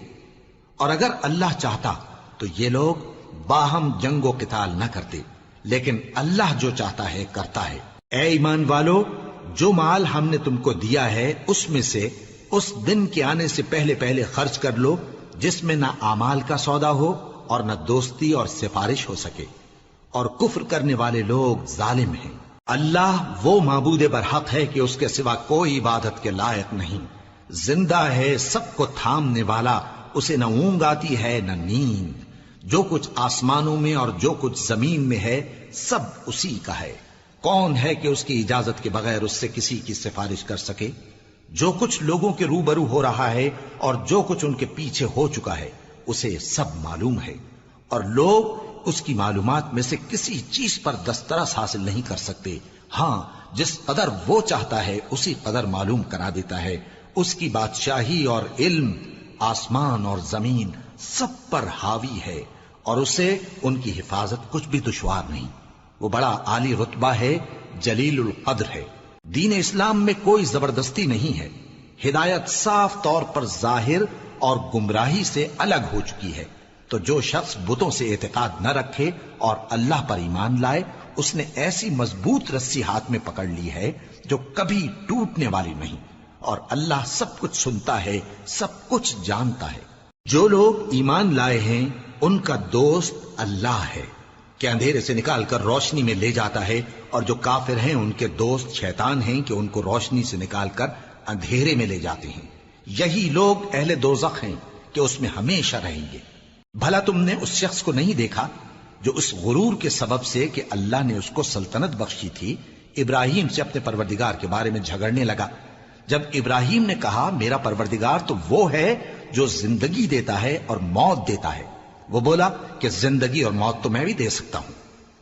اور اگر اللہ چاہتا تو یہ لوگ باہم جنگ و قتال نہ کرتے، لیکن اللہ جو چاہتا ہے کرتا ہے۔ اے ایمان والو، جو مال ہم نے تم کو دیا ہے اس میں سے اس دن کے آنے سے پہلے پہلے خرچ کر لو جس میں نہ اعمال کا سودا ہو اور نہ دوستی اور سفارش ہو سکے، اور کفر کرنے والے لوگ ظالم ہیں۔ اللہ وہ معبود برحق ہے کہ اس کے سوا کوئی عبادت کے لائق نہیں، زندہ ہے، سب کو تھامنے والا، اسے نہ اونگ آتی ہے نہ نیند۔ جو کچھ آسمانوں میں اور جو کچھ زمین میں ہے سب اسی کا ہے۔ کون ہے کہ اس کی اجازت کے بغیر اس سے کسی کی سفارش کر سکے؟ جو کچھ لوگوں کے روبرو ہو رہا ہے اور جو کچھ ان کے پیچھے ہو چکا ہے اسے سب معلوم ہے، اور لوگ اس کی معلومات میں سے کسی چیز پر دسترس حاصل نہیں کر سکتے۔ ہاں جس قدر وہ چاہتا ہے اسی قدر معلوم کرا دیتا ہے۔ اس کی بادشاہی اور علم آسمان اور زمین سب پر حاوی ہے، اور اسے ان کی حفاظت کچھ بھی دشوار نہیں۔ وہ بڑا عالی رتبہ ہے، جلیل القدر ہے۔ دین اسلام میں کوئی زبردستی نہیں ہے، ہدایت صاف طور پر ظاہر اور گمراہی سے الگ ہو چکی ہے۔ تو جو شخص بتوں سے اعتقاد نہ رکھے اور اللہ پر ایمان لائے، اس نے ایسی مضبوط رسی ہاتھ میں پکڑ لی ہے جو کبھی ٹوٹنے والی نہیں، اور اللہ سب کچھ سنتا ہے، سب کچھ جانتا ہے۔ جو لوگ ایمان لائے ہیں ان کا دوست اللہ ہے کہ اندھیرے سے نکال کر روشنی میں لے جاتا ہے، اور جو کافر ہیں ان کے دوست شیطان ہیں کہ ان کو روشنی سے نکال کر اندھیرے میں لے جاتے ہیں۔ یہی لوگ اہل دوزخ ہیں کہ اس میں ہمیشہ رہیں گے۔ بھلا تم نے اس شخص کو نہیں دیکھا جو اس غرور کے سبب سے کہ اللہ نے اس کو سلطنت بخشی تھی ابراہیم سے اپنے پروردگار کے بارے میں جھگڑنے لگا، جب ابراہیم نے کہا میرا پروردگار تو وہ ہے جو زندگی دیتا ہے اور موت دیتا ہے، وہ بولا کہ زندگی اور موت تو میں بھی دے سکتا ہوں۔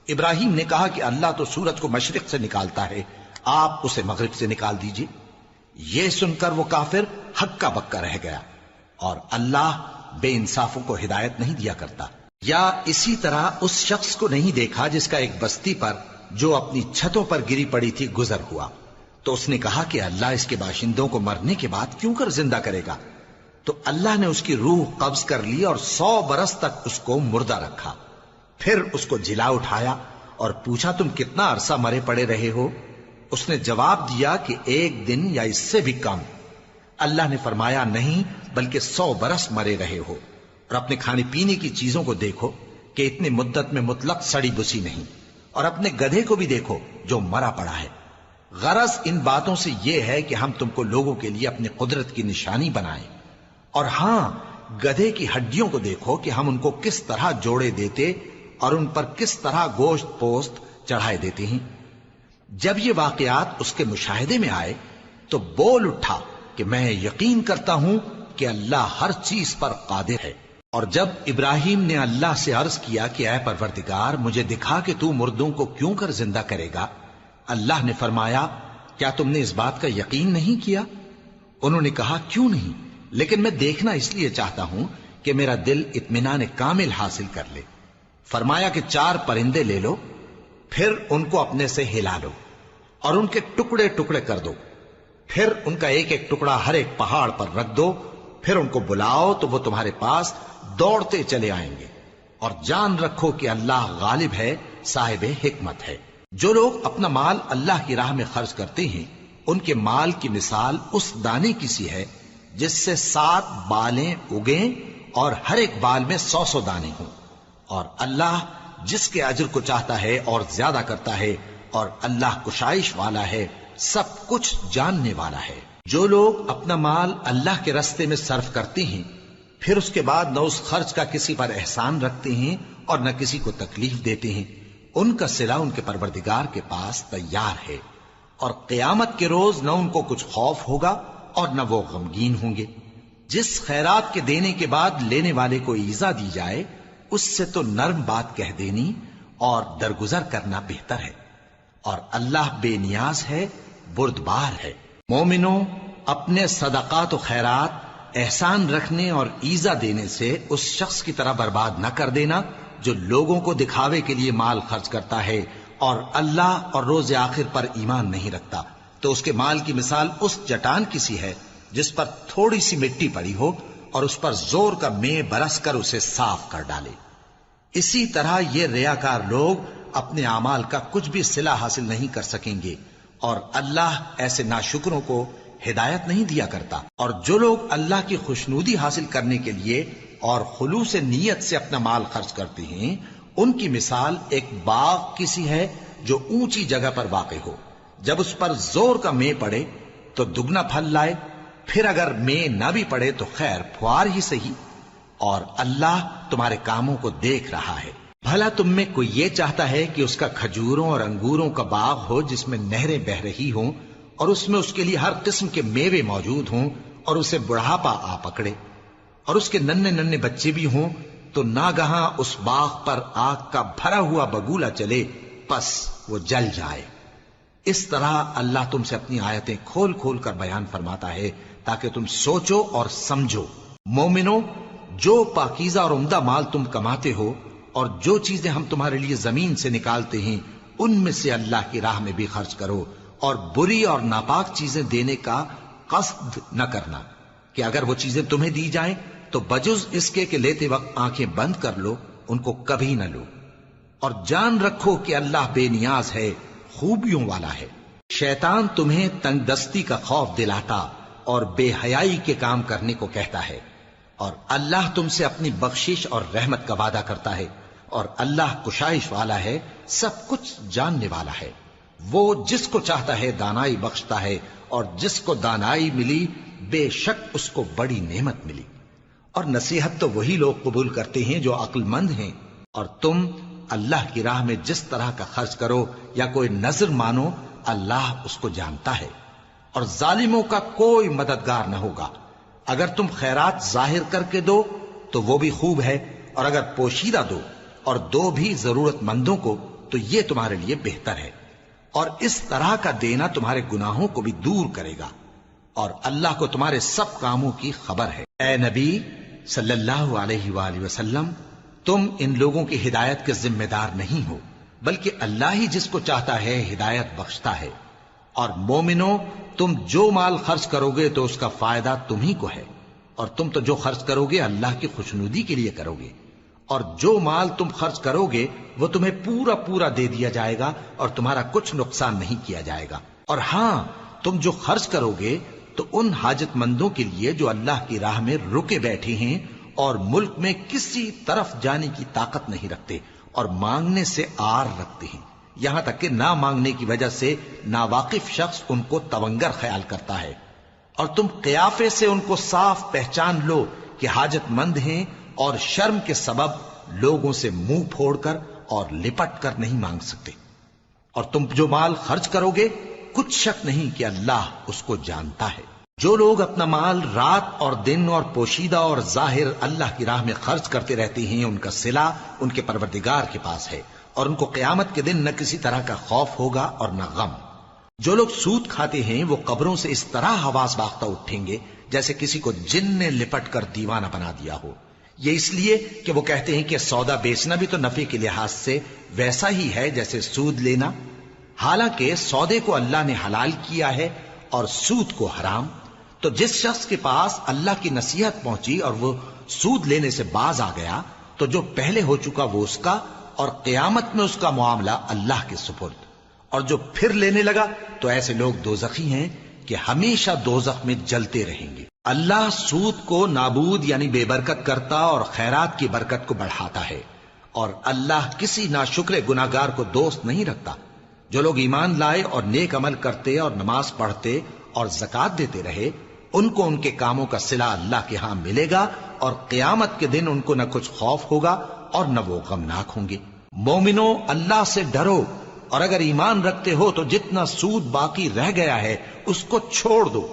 ابراہیم نے کہا کہ اللہ تو سورج کو مشرق سے نکالتا ہے، آپ اسے مغرب سے نکال دیجئے۔ یہ سن کر وہ کافر ہکا بکا رہ گیا، اور اللہ بے انصافوں کو ہدایت نہیں دیا کرتا۔ یا اسی طرح اس شخص کو نہیں دیکھا جس کا ایک بستی پر جو اپنی چھتوں پر گری پڑی تھی گزر ہوا، تو اس نے کہا کہ اللہ اس کے باشندوں کو مرنے کے بعد کیوں کر زندہ کرے گا؟ تو اللہ نے اس کی روح قبض کر لی اور 100 برس تک اس کو مردہ رکھا، پھر اس کو جلا اٹھایا اور پوچھا تم کتنا عرصہ مرے پڑے رہے ہو؟ اس نے جواب دیا کہ 1 دن یا اس سے بھی کم۔ اللہ نے فرمایا نہیں بلکہ 100 برس مرے رہے ہو، اور اپنے کھانے پینے کی چیزوں کو دیکھو کہ اتنی مدت میں مطلق سڑی بسی نہیں، اور اپنے گدھے کو بھی دیکھو جو مرا پڑا ہے۔ غرض ان باتوں سے یہ ہے کہ ہم تم کو لوگوں کے لیے اپنی قدرت کی نشانی بنائیں، اور ہاں گدھے کی ہڈیوں کو دیکھو کہ ہم ان کو کس طرح جوڑے دیتے اور ان پر کس طرح گوشت پوست چڑھائے دیتے ہیں۔ جب یہ واقعات اس کے مشاہدے میں آئے تو بول اٹھا کہ میں یقین کرتا ہوں کہ اللہ ہر چیز پر قادر ہے۔ اور جب ابراہیم نے اللہ سے عرض کیا کہ اے پروردگار مجھے دکھا کہ تو مردوں کو کیوں کر زندہ کرے گا، اللہ نے فرمایا کیا تم نے اس بات کا یقین نہیں کیا؟ انہوں نے کہا کیوں نہیں، لیکن میں دیکھنا اس لیے چاہتا ہوں کہ میرا دل اطمینان کامل حاصل کر لے۔ فرمایا کہ 4 پرندے لے لو، پھر ان کو اپنے سے ہلا لو اور ان کے ٹکڑے ٹکڑے کر دو، پھر ان کا ایک ایک ٹکڑا ہر ایک پہاڑ پر رکھ دو، پھر ان کو بلاؤ تو وہ تمہارے پاس دوڑتے چلے آئیں گے، اور جان رکھو کہ اللہ غالب ہے، صاحب حکمت ہے۔ جو لوگ اپنا مال اللہ کی راہ میں خرچ کرتے ہیں ان کے مال کی مثال اس دانے کی سی ہے جس سے 7 بالیں اگیں اور ہر ایک بال میں 100 دانے ہوں، اور اللہ جس کے اجر کو چاہتا ہے اور زیادہ کرتا ہے، اور اللہ کشائش والا ہے، سب کچھ جاننے والا ہے۔ جو لوگ اپنا مال اللہ کے راستے میں صرف کرتے ہیں پھر اس کے بعد نہ اس خرچ کا کسی پر احسان رکھتے ہیں اور نہ کسی کو تکلیف دیتے ہیں، ان کا صلہ ان کے پروردگار کے پاس تیار ہے، اور قیامت کے روز نہ ان کو کچھ خوف ہوگا اور نہ وہ غمگین ہوں گے۔ جس خیرات کے دینے کے بعد لینے والے کو ایذا دی جائے اس سے تو نرم بات کہہ دینی اور درگزر کرنا بہتر ہے، اور اللہ بے نیاز ہے، بردبار ہے۔ مومنوں، اپنے صدقات و خیرات احسان رکھنے اور ایذا دینے سے اس شخص کی طرح برباد نہ کر دینا جو لوگوں کو دکھاوے کے لیے مال خرچ کرتا ہے اور اللہ اور روز آخر پر ایمان نہیں رکھتا، تو اس کے مال کی مثال اس چٹان کی سی ہے جس پر تھوڑی سی مٹی پڑی ہو اور اس پر زور کا مے برس کر اسے صاف کر ڈالے۔ اسی طرح یہ ریاکار لوگ اپنے اعمال کا کچھ بھی صلہ حاصل نہیں کر سکیں گے، اور اللہ ایسے ناشکروں کو ہدایت نہیں دیا کرتا۔ اور جو لوگ اللہ کی خوشنودی حاصل کرنے کے لیے اور خلوص نیت سے اپنا مال خرچ کرتے ہیں ان کی مثال ایک باغ کی سی ہے جو اونچی جگہ پر واقع ہو، جب اس پر زور کا مے پڑے تو دگنا پھل لائے، پھر اگر مے نہ بھی پڑے تو خیر پھوار ہی صحیح، اور اللہ تمہارے کاموں کو دیکھ رہا ہے۔ بھلا تم میں کوئی یہ چاہتا ہے کہ اس کا کھجوروں اور انگوروں کا باغ ہو جس میں نہریں بہ رہی ہوں اور اس میں اس کے لیے ہر قسم کے میوے موجود ہوں اور اسے بڑھاپا آ پکڑے اور اس کے ننھے ننھے بچے بھی ہوں، تو ناگہاں اس باغ پر آگ کا بھرا ہوا بگولا چلے پس وہ جل جائے؟ اس طرح اللہ تم سے اپنی آیتیں کھول کھول کر بیان فرماتا ہے تاکہ تم سوچو اور سمجھو۔ مومنو، جو پاکیزہ اور عمدہ مال تم کماتے ہو اور جو چیزیں ہم تمہارے لیے زمین سے نکالتے ہیں ان میں سے اللہ کی راہ میں بھی خرچ کرو، اور بری اور ناپاک چیزیں دینے کا قصد نہ کرنا کہ اگر وہ چیزیں تمہیں دی جائیں تو بجز اس کے کہ لیتے وقت آنکھیں بند کر لو ان کو کبھی نہ لو، اور جان رکھو کہ اللہ بے نیاز ہے، خوبیوں والا ہے۔ شیطان تمہیں تنگ دستی کا خوف دلاتا اور بے حیائی کے کام کرنے کو کہتا ہے، اور اللہ تم سے اپنی بخشش اور رحمت کا وعدہ کرتا ہے، اور اللہ کشائش والا ہے، سب کچھ جاننے والا ہے۔ وہ جس کو چاہتا ہے دانائی بخشتا ہے، اور جس کو دانائی ملی بے شک اس کو بڑی نعمت ملی۔ اور نصیحت تو وہی لوگ قبول کرتے ہیں جو عقل مند ہیں، اور تم اللہ کی راہ میں جس طرح کا خرچ کرو یا کوئی نذر مانو اللہ اس کو جانتا ہے۔ اور ظالموں کا کوئی مددگار نہ ہوگا۔ اگر تم خیرات ظاہر کر کے دو تو وہ بھی خوب ہے، اور اگر پوشیدہ دو اور دو بھی ضرورت مندوں کو تو یہ تمہارے لیے بہتر ہے، اور اس طرح کا دینا تمہارے گناہوں کو بھی دور کرے گا، اور اللہ کو تمہارے سب کاموں کی خبر ہے۔ اے نبی صلی اللہ علیہ وآلہ وسلم، تم ان لوگوں کی ہدایت کے ذمہ دار نہیں ہو، بلکہ اللہ ہی جس کو چاہتا ہے ہدایت بخشتا ہے۔ اور مومنو، تم جو مال خرچ کرو گے تو اس کا فائدہ تمہیں کو ہے، اور تم تو جو خرچ کرو گے اللہ کی خوشنودی کے لیے کرو گے، اور جو مال تم خرچ کرو گے وہ تمہیں پورا پورا دے دیا جائے گا اور تمہارا کچھ نقصان نہیں کیا جائے گا۔ اور ہاں، تم جو خرچ کرو گے تو ان حاجت مندوں کے لیے جو اللہ کی راہ میں رکے بیٹھے ہیں اور ملک میں کسی طرف جانے کی طاقت نہیں رکھتے اور مانگنے سے آر رکھتے ہیں، یہاں تک کہ نہ مانگنے کی وجہ سے ناواقف شخص ان کو تونگر خیال کرتا ہے، اور تم قیافے سے ان کو صاف پہچان لو کہ حاجت مند ہیں، اور شرم کے سبب لوگوں سے منہ پھوڑ کر اور لپٹ کر نہیں مانگ سکتے۔ اور تم جو مال خرچ کرو گے کچھ شک نہیں کہ اللہ اس کو جانتا ہے۔ جو لوگ اپنا مال رات اور دن اور پوشیدہ اور ظاہر اللہ کی راہ میں خرچ کرتے رہتے ہیں، ان کا صلہ ان کے پروردگار کے پاس ہے، اور ان کو قیامت کے دن نہ کسی طرح کا خوف ہوگا اور نہ غم۔ جو لوگ سود کھاتے ہیں وہ قبروں سے اس طرح حواس باختہ اٹھیں گے جیسے کسی کو جن نے لپٹ کر دیوانہ بنا دیا ہو، یہ اس لیے کہ وہ کہتے ہیں کہ سودا بیچنا بھی تو نفع کے لحاظ سے ویسا ہی ہے جیسے سود لینا، حالانکہ سودے کو اللہ نے حلال کیا ہے اور سود کو حرام۔ تو جس شخص کے پاس اللہ کی نصیحت پہنچی اور وہ سود لینے سے باز آ گیا تو جو پہلے ہو چکا وہ اس کا، اور قیامت میں اس کا معاملہ اللہ کے سپرد۔ اور جو پھر لینے لگا تو ایسے لوگ دوزخی ہیں کہ ہمیشہ دوزخ میں جلتے رہیں گے۔ اللہ سود کو نابود یعنی بے برکت کرتا اور خیرات کی برکت کو بڑھاتا ہے، اور اللہ کسی ناشکر گناہگار کو دوست نہیں رکھتا۔ جو لوگ ایمان لائے اور نیک عمل کرتے اور نماز پڑھتے اور زکوٰۃ دیتے رہے، ان کو ان کے کاموں کا صلہ اللہ کے ہاں ملے گا، اور قیامت کے دن ان کو نہ کچھ خوف ہوگا اور نہ وہ غمناک ہوں گے۔ مومنو، اللہ سے ڈرو، اور اگر ایمان رکھتے ہو تو جتنا سود باقی رہ گیا ہے اس کو چھوڑ دو۔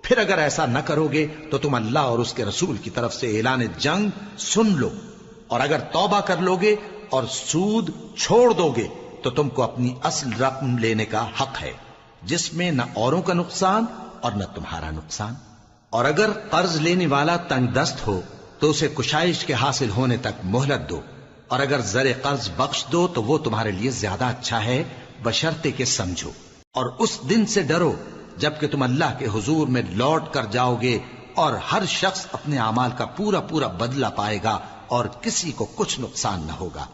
پھر اگر ایسا نہ کرو گے تو تم اللہ اور اس کے رسول کی طرف سے اعلان جنگ سن لو، اور اگر توبہ کر لو گے اور سود چھوڑ دو گے تو تم کو اپنی اصل رقم لینے کا حق ہے، جس میں نہ اوروں کا نقصان اور نہ تمہارا نقصان۔ اور اگر قرض لینے والا تنگ دست ہو تو اسے کشائش کے حاصل ہونے تک مہلت دو، اور اگر زر قرض بخش دو تو وہ تمہارے لیے زیادہ اچھا ہے، بشرطے کہ سمجھو۔ اور اس دن سے ڈرو جبکہ تم اللہ کے حضور میں لوٹ کر جاؤ گے، اور ہر شخص اپنے اعمال کا پورا پورا بدلہ پائے گا اور کسی کو کچھ نقصان نہ ہوگا۔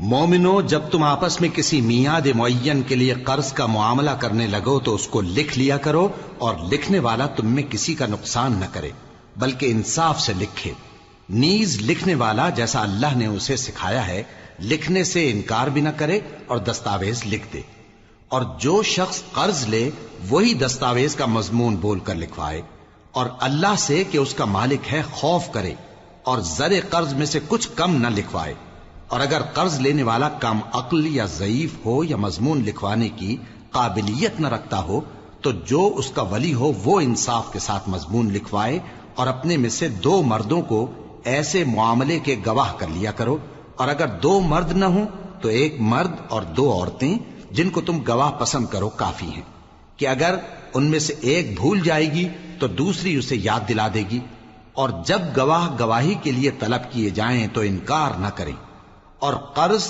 مومنو، جب تم آپس میں کسی میعاد معین کے لیے قرض کا معاملہ کرنے لگو تو اس کو لکھ لیا کرو، اور لکھنے والا تم میں کسی کا نقصان نہ کرے بلکہ انصاف سے لکھے۔ نیز لکھنے والا جیسا اللہ نے اسے سکھایا ہے لکھنے سے انکار بھی نہ کرے اور دستاویز لکھ دے، اور جو شخص قرض لے وہی دستاویز کا مضمون بول کر لکھوائے، اور اللہ سے کہ اس کا مالک ہے خوف کرے، اور زر قرض میں سے کچھ کم نہ لکھوائے۔ اور اگر قرض لینے والا کم عقل یا ضعیف ہو یا مضمون لکھوانے کی قابلیت نہ رکھتا ہو تو جو اس کا ولی ہو وہ انصاف کے ساتھ مضمون لکھوائے، اور اپنے میں سے 2 مردوں کو ایسے معاملے کے گواہ کر لیا کرو، اور اگر 2 مرد نہ ہوں تو 1 مرد اور 2 عورتیں جن کو تم گواہ پسند کرو کافی ہیں، کہ اگر ان میں سے ایک بھول جائے گی تو دوسری اسے یاد دلا دے گی، اور جب گواہ گواہی کے لیے طلب کیے جائیں تو انکار نہ کریں۔ اور قرض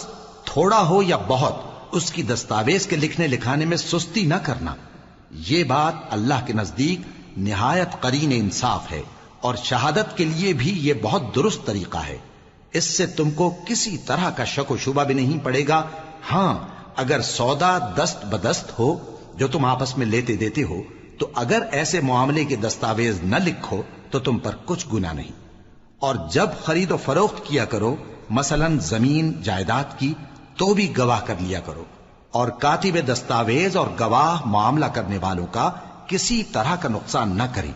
تھوڑا ہو یا بہت اس کی دستاویز کے لکھنے لکھانے میں سستی نہ کرنا، یہ بات اللہ کے نزدیک نہایت قرین انصاف ہے، اور شہادت کے لیے بھی یہ بہت درست طریقہ ہے۔ اس سے تم کو کسی طرح کا شک و شبہ بھی نہیں پڑے گا۔ ہاں، اگر سودا دست بدست ہو جو تم آپس میں لیتے دیتے ہو تو اگر ایسے معاملے کے دستاویز نہ لکھو تو تم پر کچھ گناہ نہیں۔ اور جب خرید و فروخت کیا کرو، مثلا زمین جائیداد کی، تو بھی گواہ کر لیا کرو، اور کاتب دستاویز اور گواہ معاملہ کرنے والوں کا کسی طرح کا نقصان نہ کریں۔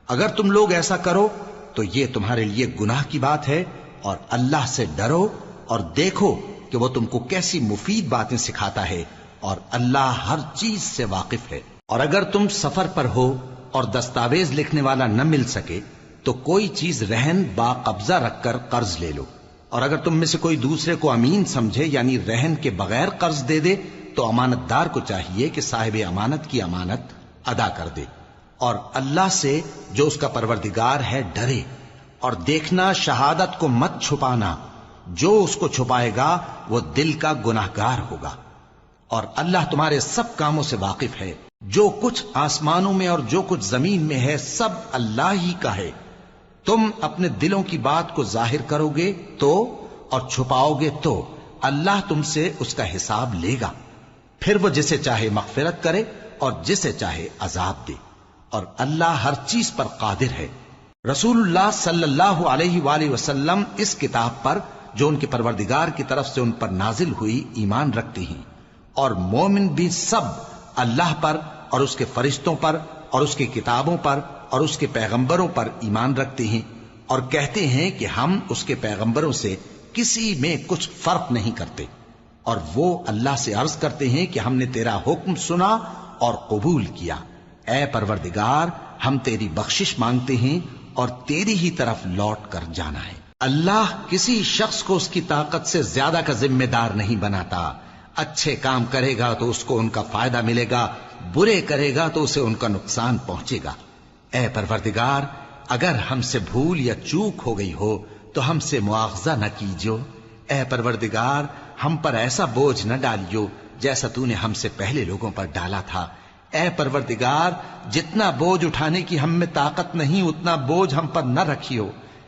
اگر تم لوگ ایسا کرو تو یہ تمہارے لیے گناہ کی بات ہے، اور اللہ سے ڈرو اور دیکھو کہ وہ تم کو کیسی مفید باتیں سکھاتا ہے، اور اللہ ہر چیز سے واقف ہے۔ اور اگر تم سفر پر ہو اور دستاویز لکھنے والا نہ مل سکے تو کوئی چیز رہن با قبضہ رکھ کر قرض لے لو، اور اگر تم میں سے کوئی دوسرے کو امین سمجھے یعنی رہن کے بغیر قرض دے دے تو امانت دار کو چاہیے کہ صاحب امانت کی امانت ادا کر دے، اور اللہ سے جو اس کا پروردگار ہے ڈرے، اور دیکھنا شہادت کو مت چھپانا، جو اس کو چھپائے گا وہ دل کا گناہگار ہوگا، اور اللہ تمہارے سب کاموں سے واقف ہے، جو کچھ آسمانوں میں اور جو کچھ زمین میں ہے سب اللہ ہی کا ہے۔ تم اپنے دلوں کی بات کو ظاہر کرو گے تو اور چھپاؤ گے تو اللہ تم سے اس کا حساب لے گا، پھر وہ جسے چاہے مغفرت کرے اور جسے چاہے عذاب دے، اور اللہ ہر چیز پر قادر ہے۔ رسول اللہ صلی اللہ علیہ وآلہ وسلم اس کتاب پر جو ان کے پروردگار کی طرف سے ان پر نازل ہوئی ایمان رکھتے ہیں، اور مومن بھی سب اللہ پر اور اس کے فرشتوں پر اور اس کی کتابوں پر اور اس کے پیغمبروں پر ایمان رکھتے ہیں، اور کہتے ہیں کہ ہم اس کے پیغمبروں سے کسی میں کچھ فرق نہیں کرتے، اور وہ اللہ سے عرض کرتے ہیں کہ ہم نے تیرا حکم سنا اور قبول کیا، اے پروردگار ہم تیری بخشش مانگتے ہیں اور تیری ہی طرف لوٹ کر جانا ہے۔ اللہ کسی شخص کو اس کی طاقت سے زیادہ کا ذمہ دار نہیں بناتا، اچھے کام کرے گا تو اس کو ان کا فائدہ ملے گا، برے کرے گا تو اسے ان کا نقصان پہنچے گا۔ اے پروردگار اگر ہم سے بھول یا چوک ہو گئی ہو تو ہم سے مواخذہ نہ کیجو، اے پروردگار ہم پر ایسا بوجھ نہ ڈالیو جیسا تو نے ہم سے پہلے لوگوں پر ڈالا تھا، اے پروردگار جتنا بوجھ اٹھانے کی ہم میں طاقت نہیں اتنا بوجھ ہم پر نہ رکھیو،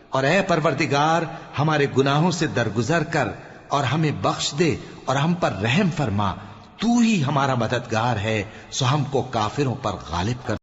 اور اے پروردگار ہمارے گناہوں سے درگزر کر اور ہمیں بخش دے اور ہم پر رحم فرما، تو ہی ہمارا مددگار ہے، سو ہم کو کافروں پر غالب کر۔